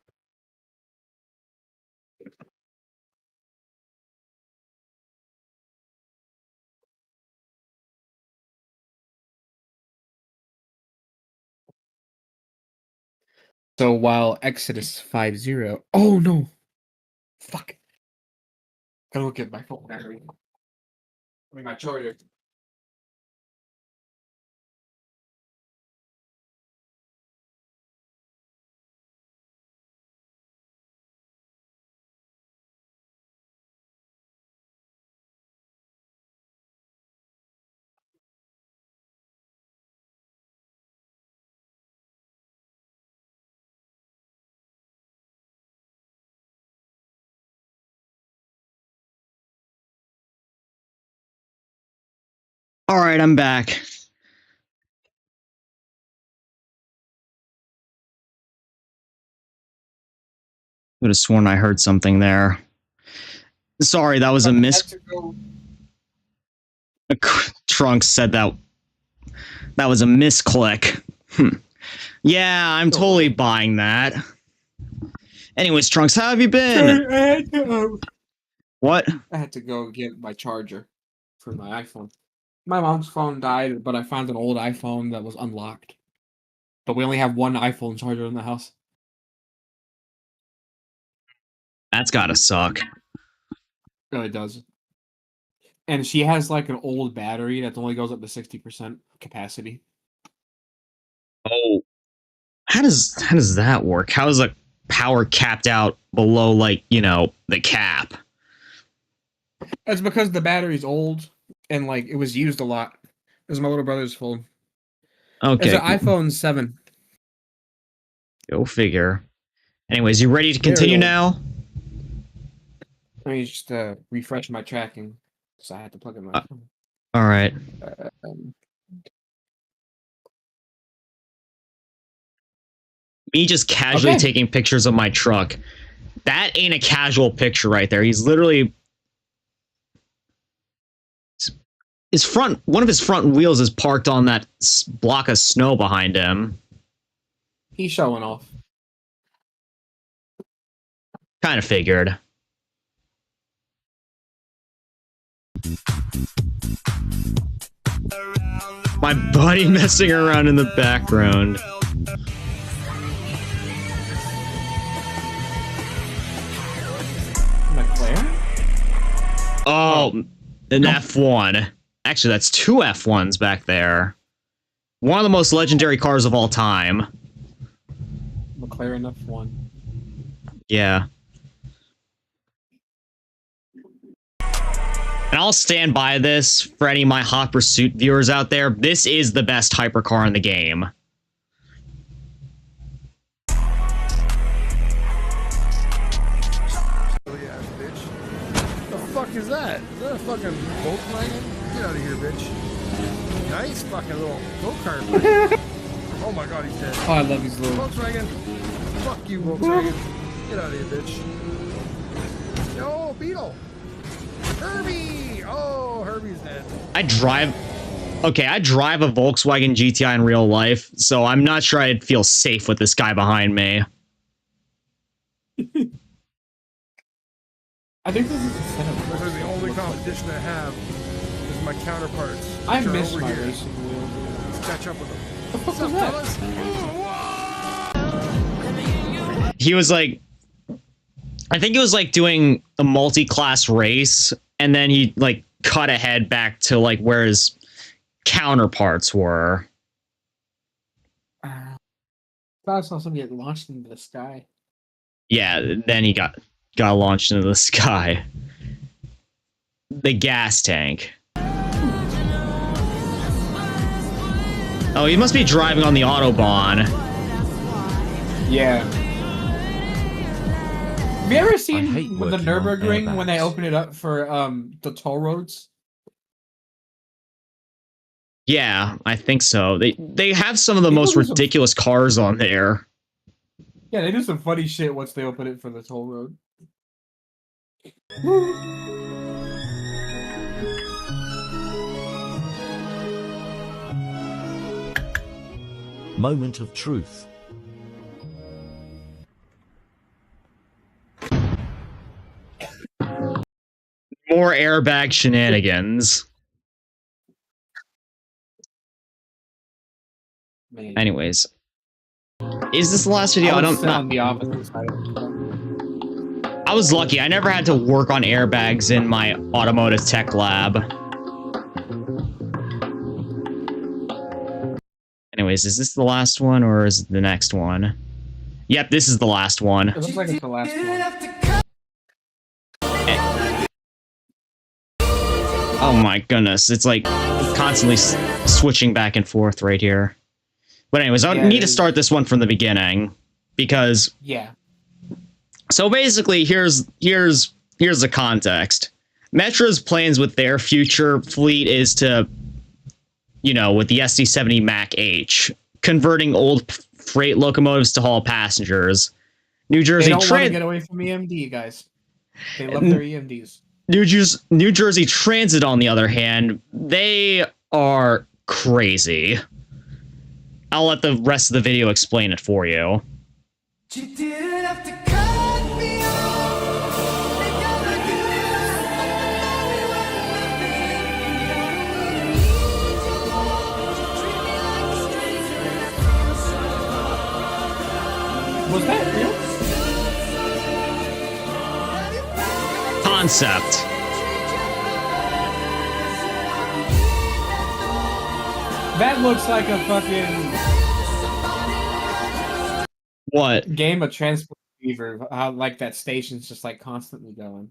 So while Exodus 5.0. Oh no! Fuck. Gotta look at my phone battery. I mean my charger. All right, I'm back. Could have sworn I heard something there. Sorry, that was a miss. Trunks said that was a misclick. Yeah, I'm totally buying that. Anyways, Trunks, how have you been? What? I had to go get my charger for my iPhone. My mom's phone died, but I found an old iPhone that was unlocked. But we only have one iPhone charger in the house. That's gotta suck. It really does. And she has like an old battery that only goes up to 60% capacity. Oh, how does that work? How is the power capped out below, like, you know, the cap? It's because the battery's old and like it was used a lot. It was my little brother's phone. Okay. It's an iPhone 7. Go figure. Anyways, you ready to continue now? Let me just refresh my tracking because I had to plug in my phone. All right. Me just casually taking pictures of my truck. That ain't a casual picture right there. He's literally one of his front wheels is parked on that block of snow behind him. He's showing off. Kind of figured. My buddy messing around in the background. McLaren? Oh, an F1. Actually, that's two F1s back there. One of the most legendary cars of all time. McLaren F1. Yeah. And I'll stand by this for any of my Hot Pursuit viewers out there. This is the best hypercar in the game. The fuck is that? Is that a fucking Volkswagen? Get out of here, bitch. Nice fucking little go-kart. Oh my god, he's dead. Oh, I love these little... Volkswagen. Fuck you, Volkswagen. Get out of here, bitch. Yo, Beetle. Herbie! Oh, Herbie's dead. I drive a Volkswagen GTI in real life, so I'm not sure I'd feel safe with this guy behind me. I think this is a setup. This is the only competition I have is my counterparts. I which are miss over my here. racing wheels. Let's catch up with them. What the fuck was that? He was like, I think it was like doing a multi-class race, and then he like cut ahead back to like where his counterparts were. I thought I saw somebody get launched into the sky. Yeah, then he got launched into the sky. The gas tank. Oh, he must be driving on the Autobahn. Yeah. Have you ever seen with the Nürburgring when they open it up for the toll roads? Yeah, I think so. They have some of the most ridiculous cars on there. Yeah, they do some funny shit once they open it for the toll road. Moment of truth. More airbag shenanigans. Man. Anyways. Is this the last video? I don't know. On the opposite side. I was lucky. I never had to work on airbags in my automotive tech lab. Anyways, is this the last one or is it the next one? Yep, this is the last one. It looks like it's the last one. Oh my goodness, it's like constantly switching back and forth right here. But anyways, I need to start this one from the beginning because yeah. So basically, here's the context. Metra's plans with their future fleet is to, you know, with the SD70 Mac H, converting old freight locomotives to haul passengers. New Jersey They don't want to get away from EMD, guys. They love their EMDs. New Jersey Transit, on the other hand, they are crazy. I'll let the rest of the video explain it for you. Was that real? Concept. That looks like a fucking what game of Transport Fever? How like that station's just like constantly going.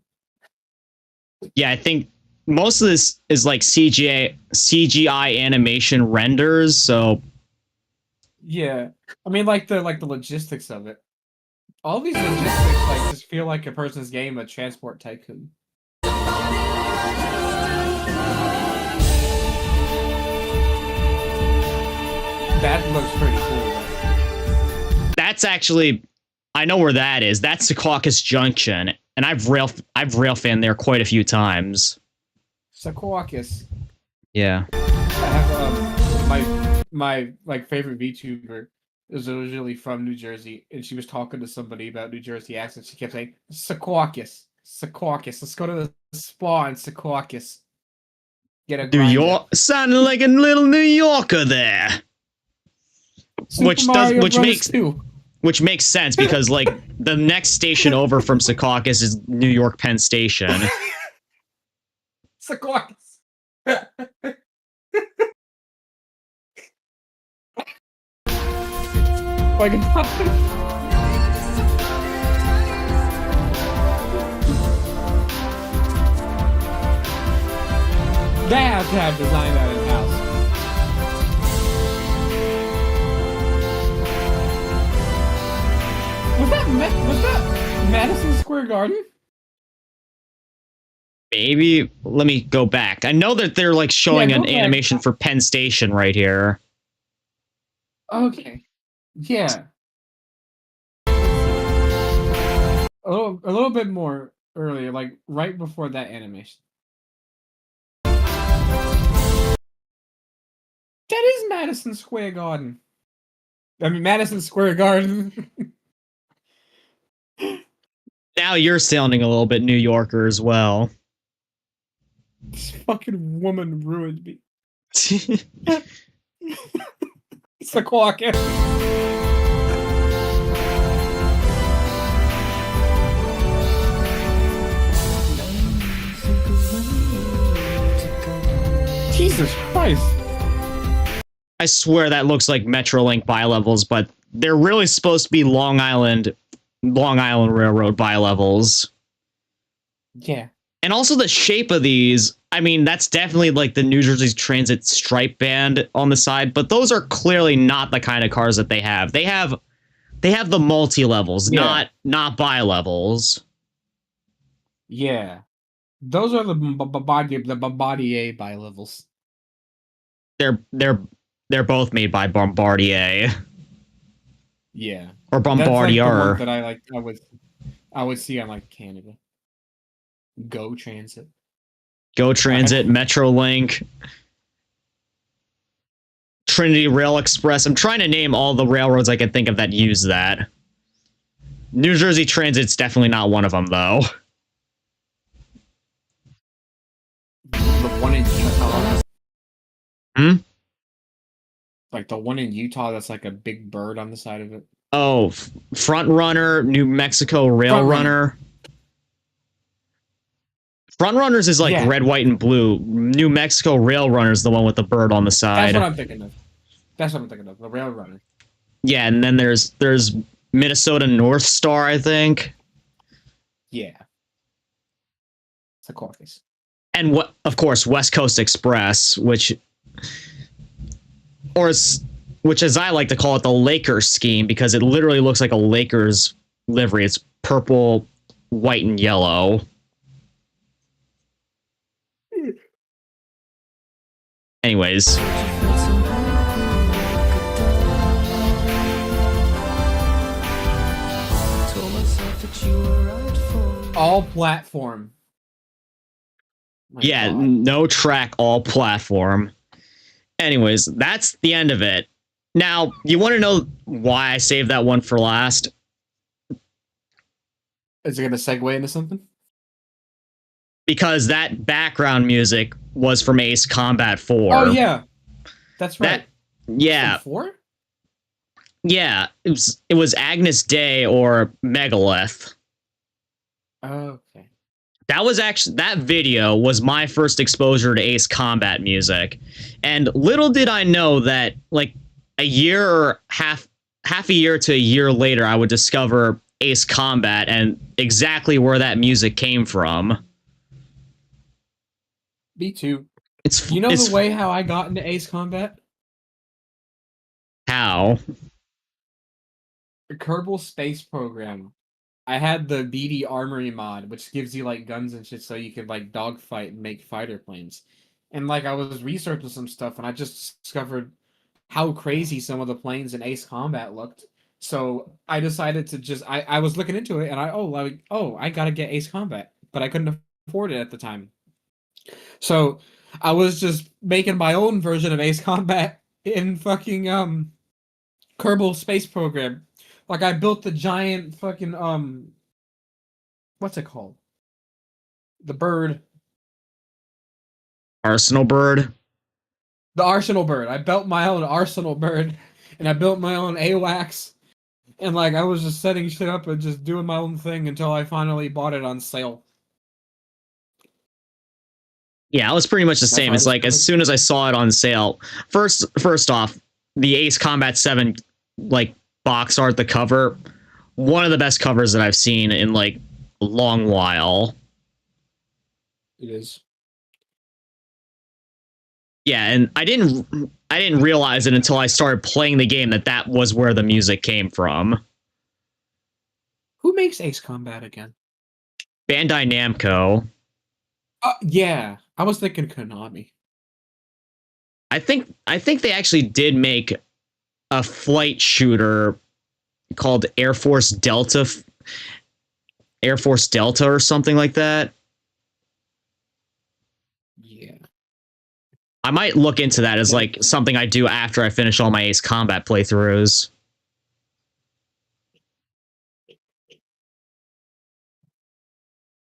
Yeah, I think most of this is like CGI animation renders. So yeah, I mean like the logistics of it. All these logistics like just feel like a person's game of Transport Tycoon. That looks pretty cool. That's actually, I know where that is. That's Secaucus Junction, and I've rail fanned there quite a few times. Secaucus. Yeah. I have my like favorite VTuber is originally from New Jersey, and she was talking to somebody about New Jersey accents. She kept saying Secaucus, Secaucus. Let's go to the spa in Secaucus. Get a New York, sounding like a little New Yorker there. Which makes sense because like the next station over from Secaucus is New York Penn Station. Secaucus. Like a They have to have designed that in house. Was that Madison Square Garden? Maybe. Let me go back. I know that they're like showing an animation for Penn Station right here. Okay. Yeah. A little bit more earlier, like right before that animation. That is Madison Square Garden. I mean, Madison Square Garden. Now you're sounding a little bit New Yorker as well. This fucking woman ruined me. It's the clock. Jesus Christ. I swear that looks like Metrolink bilevels, but they're really supposed to be Long Island Railroad bilevels. Yeah. And also the shape of these, I mean, that's definitely like the New Jersey Transit stripe band on the side, but those are clearly not the kind of cars that they have. They have the multi-levels, not bilevels. Yeah. Those are the Bombardier bilevels. They're both made by Bombardier. Yeah. Or Bombardier. That's like the one that I would see on like Canada. Go Transit. Go Transit, Metrolink, Trinity Rail Express. I'm trying to name all the railroads I can think of that use that. New Jersey Transit's definitely not one of them, though. The one in Utah. Like the one in Utah that's like a big bird on the side of it. Oh, Front Runner, New Mexico Rail Runner. Front Runners is like red, white, and blue. New Mexico Rail Runner is the one with the bird on the side. That's what I'm thinking of. The Rail Runner. Yeah, and then there's Minnesota North Star, I think. Yeah. It's a caucus. And what, of course, West Coast Express, which as I like to call it, the Lakers scheme, because it literally looks like a Lakers livery. It's purple, white, and yellow. Anyways. All platform. Yeah, no track, all platform. Anyways, that's the end of it. Now, you want to know why I saved that one for last? Is it going to segue into something? Because that background music was from Ace Combat 4. Oh, yeah. That's right. Yeah. 4? Yeah. It was Agnus Dei or Megalith. Oh, okay. That video was my first exposure to Ace Combat music. And little did I know that like a year or half a year to a year later, I would discover Ace Combat and exactly where that music came from. Me too. The way how I got into Ace Combat? How? The Kerbal Space Program. I had the BD Armory mod, which gives you like guns and shit so you can like dogfight and make fighter planes. And like I was researching some stuff and I just discovered how crazy some of the planes in Ace Combat looked. So I decided to I was looking into it and I gotta get Ace Combat, but I couldn't afford it at the time. So I was just making my own version of Ace Combat in fucking Kerbal Space Program. Like I built the giant fucking what's it called? The bird. Arsenal bird. The Arsenal bird. I built my own Arsenal bird, and I built my own AWACS, and like I was just setting shit up and just doing my own thing until I finally bought it on sale. Yeah, it was pretty much the same. It's like as soon as I saw it on sale, first off, the Ace Combat 7 like box art, the cover, one of the best covers that I've seen in like a long while. It is. Yeah, and I didn't realize it until I started playing the game that was where the music came from. Who makes Ace Combat again? Bandai Namco. Yeah, I was thinking Konami. I think they actually did make a flight shooter called Air Force Delta or something like that. Yeah. I might look into that as like something I do after I finish all my Ace Combat playthroughs.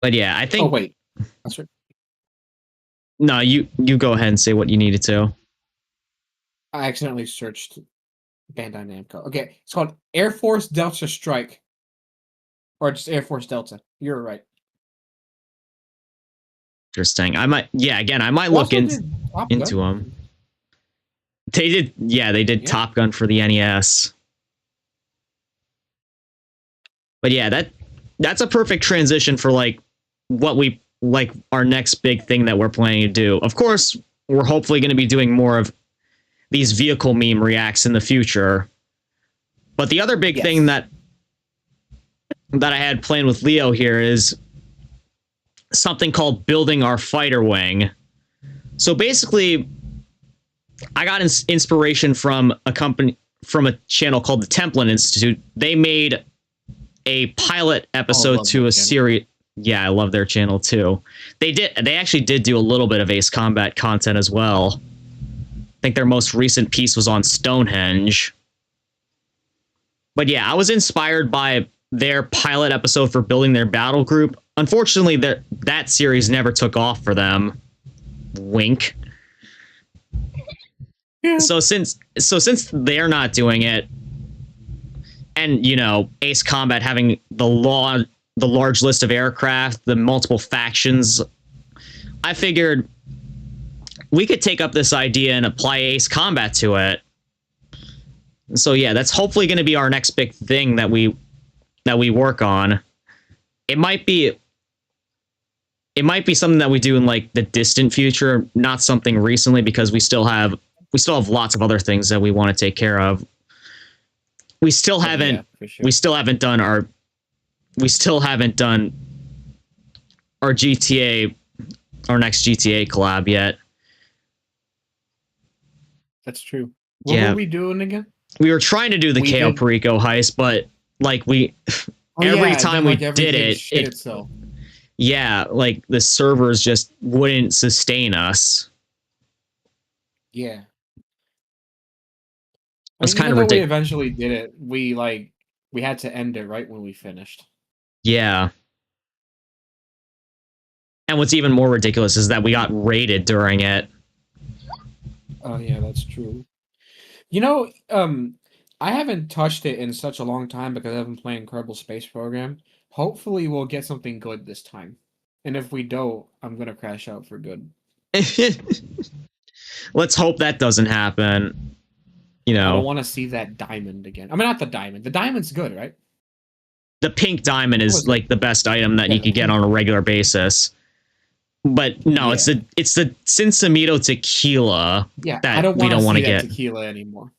But yeah, I think. Oh wait, that's right. No, you go ahead and say what you needed to. I accidentally searched Bandai Namco. Okay, it's called Air Force Delta Strike, or just Air Force Delta. You're right. Interesting. I might look into them. They did Top Gun for the NES. But yeah, that's a perfect transition for like what we like our next big thing that we're planning to do. Of course, we're hopefully going to be doing more of these vehicle meme reacts in the future. But the other big thing that I had planned with Leo here is something called building our fighter wing. So basically, I got inspiration from a channel called the Templin Institute. They made a pilot episode to a series. Yeah, I love their channel too. They actually did do a little bit of Ace Combat content as well. I think their most recent piece was on Stonehenge. But yeah, I was inspired by their pilot episode for building their battle group. Unfortunately, that series never took off for them. Wink. Yeah. So since they're not doing it, and you know, Ace Combat having the large list of aircraft, the multiple factions, I figured we could take up this idea and apply Ace Combat to it. So yeah, that's hopefully going to be our next big thing that we work on. It might be something that we do in like the distant future, not something recently, because we still have lots of other things that we want to take care of. We still haven't done our GTA, our next GTA collab yet. That's true. What were we doing again? We were trying to do the KO Perico heist, but like every time we did it, yeah, like the servers just wouldn't sustain us. Yeah. It's kind of ridiculous. We eventually did it. We had to end it right when we finished. Yeah. And what's even more ridiculous is that we got raided during it. Oh yeah, that's true. You know, I haven't touched it in such a long time because I've been playing Kerbal Space Program. Hopefully we'll get something good this time. And if we don't, I'm gonna crash out for good. Let's hope that doesn't happen. You know, I don't want to see that diamond again. I mean, not the diamond. The diamond's good, right? The pink diamond is like the best item that you could get on a regular basis. But no, it's the Sinsamito tequila that we don't want to get tequila anymore.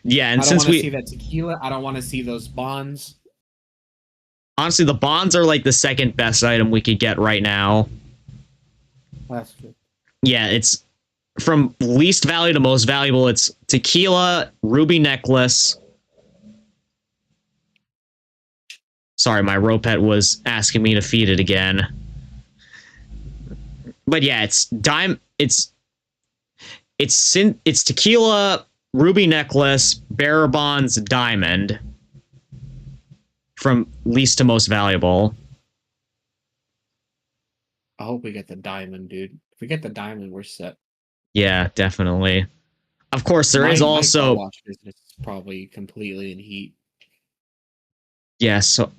Yeah, and I don't want to see that tequila. I don't want to see those bonds. Honestly, the bonds are like the second best item we could get right now. That's true. Yeah, it's from least value to most valuable. It's tequila, ruby necklace. Sorry, my Ropet was asking me to feed it again. But yeah, it's tequila, ruby necklace, bearer bonds, diamond. From least to most valuable. I hope we get the diamond, dude. If we get the diamond, we're set. Yeah, definitely. Of course, there is also my watch business is probably completely in heat. Yeah, so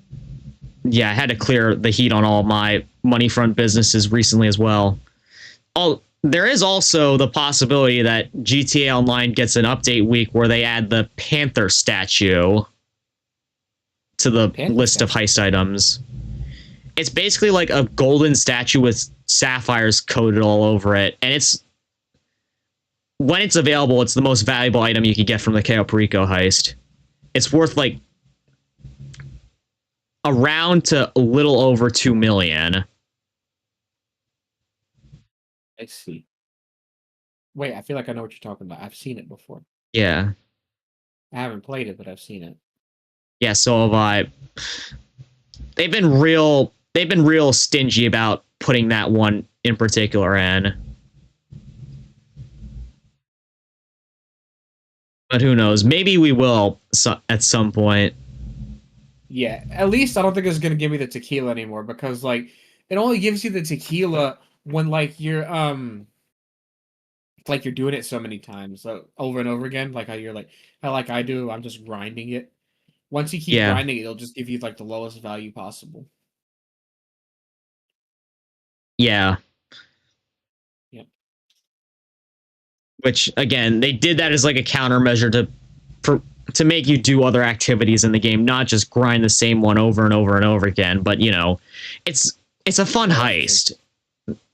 yeah, I had to clear the heat on all my money front businesses recently as well. there is also the possibility that GTA Online gets an update week where they add the Panther statue to the list of heist items. It's basically like a golden statue with sapphires coated all over it, and it's when it's available, it's the most valuable item you can get from the Cayo Perico heist. It's worth like around to a little over 2 million. I see. Wait, I feel like I know what you're talking about. I've seen it before. Yeah. I haven't played it, but I've seen it. Yeah, so have I. They've been real stingy about putting that one in particular in. But who knows? Maybe we will at some point. Yeah, at least I don't think it's gonna give me the tequila anymore, because like it only gives you the tequila when like you're doing it so many times over and over again, like how like I do, I'm just grinding it. Once you keep grinding it, it'll just give you like the lowest value possible. Yeah. Yep. Which again, they did that as like a countermeasure to make you do other activities in the game, not just grind the same one over and over and over again. But you know, it's a fun heist.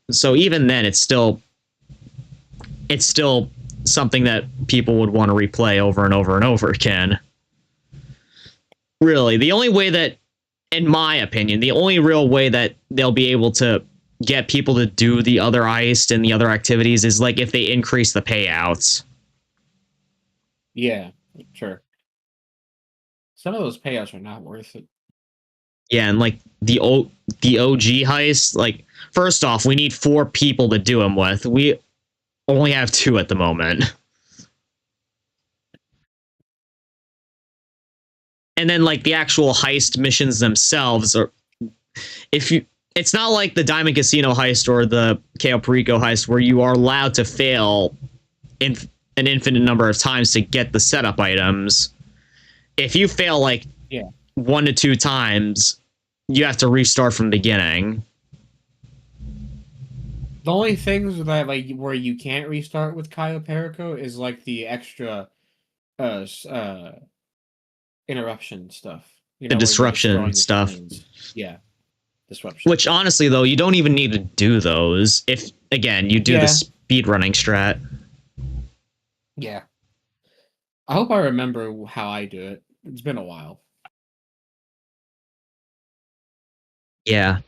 So even then, it's still something that people would want to replay over and over and over again. Really, the only way that, in my opinion, the only real way that they'll be able to get people to do the other heist and the other activities is like if they increase the payouts. Yeah, sure. Some of those payouts are not worth it. Yeah, and like the OG heist, like first off, we need 4 people to do them with. We only have 2 at the moment. And then like the actual heist missions themselves are it's not like the Diamond Casino heist or the Cayo Perico heist where you are allowed to fail in an infinite number of times to get the setup items. If you fail like 1 to 2 times, you have to restart from the beginning. The only things that like where you can't restart with Cayo Perico is like the extra interruption stuff. You know, The disruption stuff. Yeah. Disruption. Which honestly though, you don't even need to do those if again you do the speedrunning strat. Yeah. I hope I remember how I do it. It's been a while. Yeah.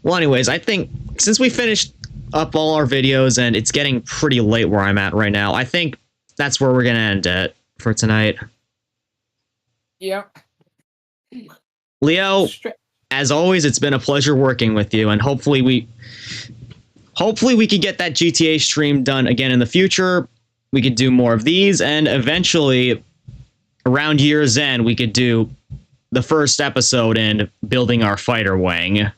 Well, anyways, I think since we finished up all our videos and it's getting pretty late where I'm at right now, I think that's where we're going to end it for tonight. Yep. Leo, as always, it's been a pleasure working with you, and hopefully we could get that GTA stream done again in the future. We could do more of these, and eventually, around year's end, we could do the first episode in building our fighter wing.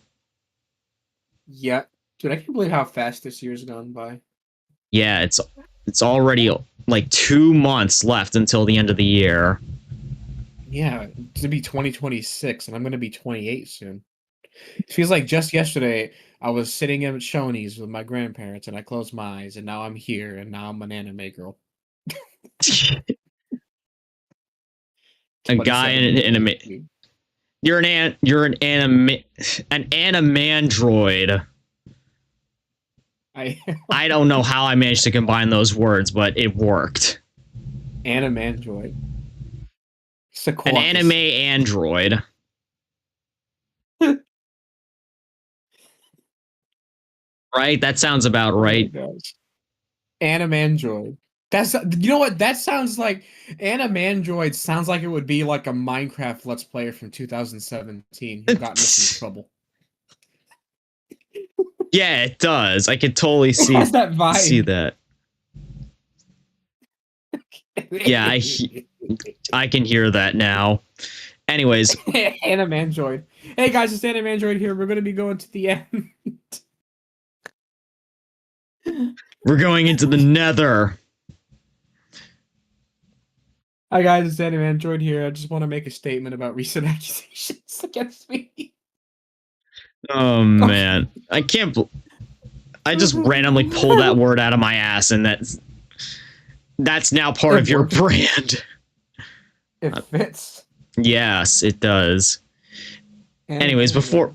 Yeah. Dude, I can't believe how fast this year's gone by. Yeah, it's already like 2 months left until the end of the year. Yeah, it's going to be 2026, and I'm going to be 28 soon. It feels like just yesterday, I was sitting at Shoney's with my grandparents, and I closed my eyes, and now I'm here, and now I'm an anime girl. A guy in an anime. You're an animandroid. I don't know how I managed to combine those words, but it worked. Animandroid. An anime android. Right? That sounds about right. Oh Animandroid. That's, you know what? That sounds like Animandroid sounds like it would be like a Minecraft Let's Player from 2017 who got into some trouble. Yeah, it does. I could totally see that vibe. See that. Yeah, I can hear that now. Anyways, Animandroid. Hey guys, it's Animandroid here. We're going to be going to the end. We're going into the nether. Hi guys, it's Animandroid here. I just want to make a statement about recent accusations against me. Oh man, I can't I just randomly pulled that word out of my ass, and that's now part of your brand. It fits. Yes, it does. Anyways, before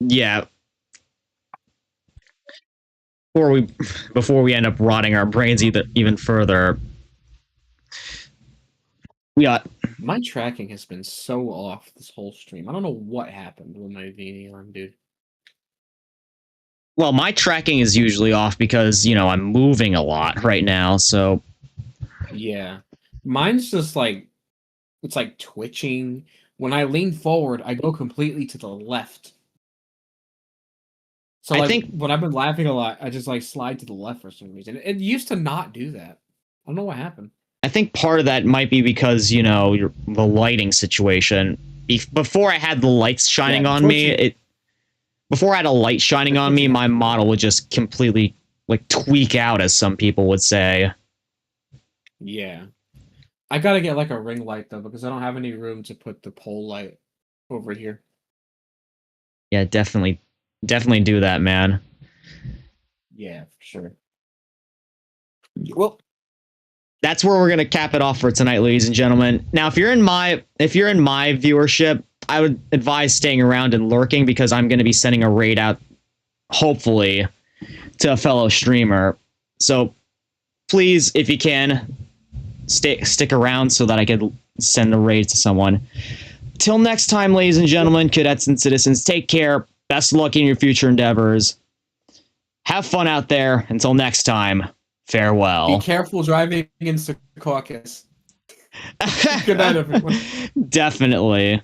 we end up rotting our brains even further, we got. My tracking has been so off this whole stream. I don't know what happened with my VD on, dude. Well, my tracking is usually off because, I'm moving a lot right now, so... Yeah. Mine's just like... It's like twitching. When I lean forward, I go completely to the left. So, like, I think when I've been laughing a lot, I just, like, slide to the left for some reason. It used to not do that. I don't know what happened. I think part of that might be because, the lighting situation. Before I had the lights shining on me, before I had a light shining on me, my model would just completely, tweak out, as some people would say. Yeah. I gotta get, a ring light, though, because I don't have any room to put the pole light over here. Yeah, definitely do that, man. Yeah, for sure. Well, that's where we're gonna cap it off for tonight, ladies and gentlemen. Now, if you're in my viewership, I would advise staying around and lurking, because I'm going to be sending a raid out, hopefully, to a fellow streamer. So please, if you can, stick around so that I could send a raid to someone. Till next time, ladies and gentlemen, cadets and citizens, take care. Best of luck in your future endeavors. Have fun out there. Until next time, farewell. Be careful driving in Secaucus. Good night, everyone. Definitely.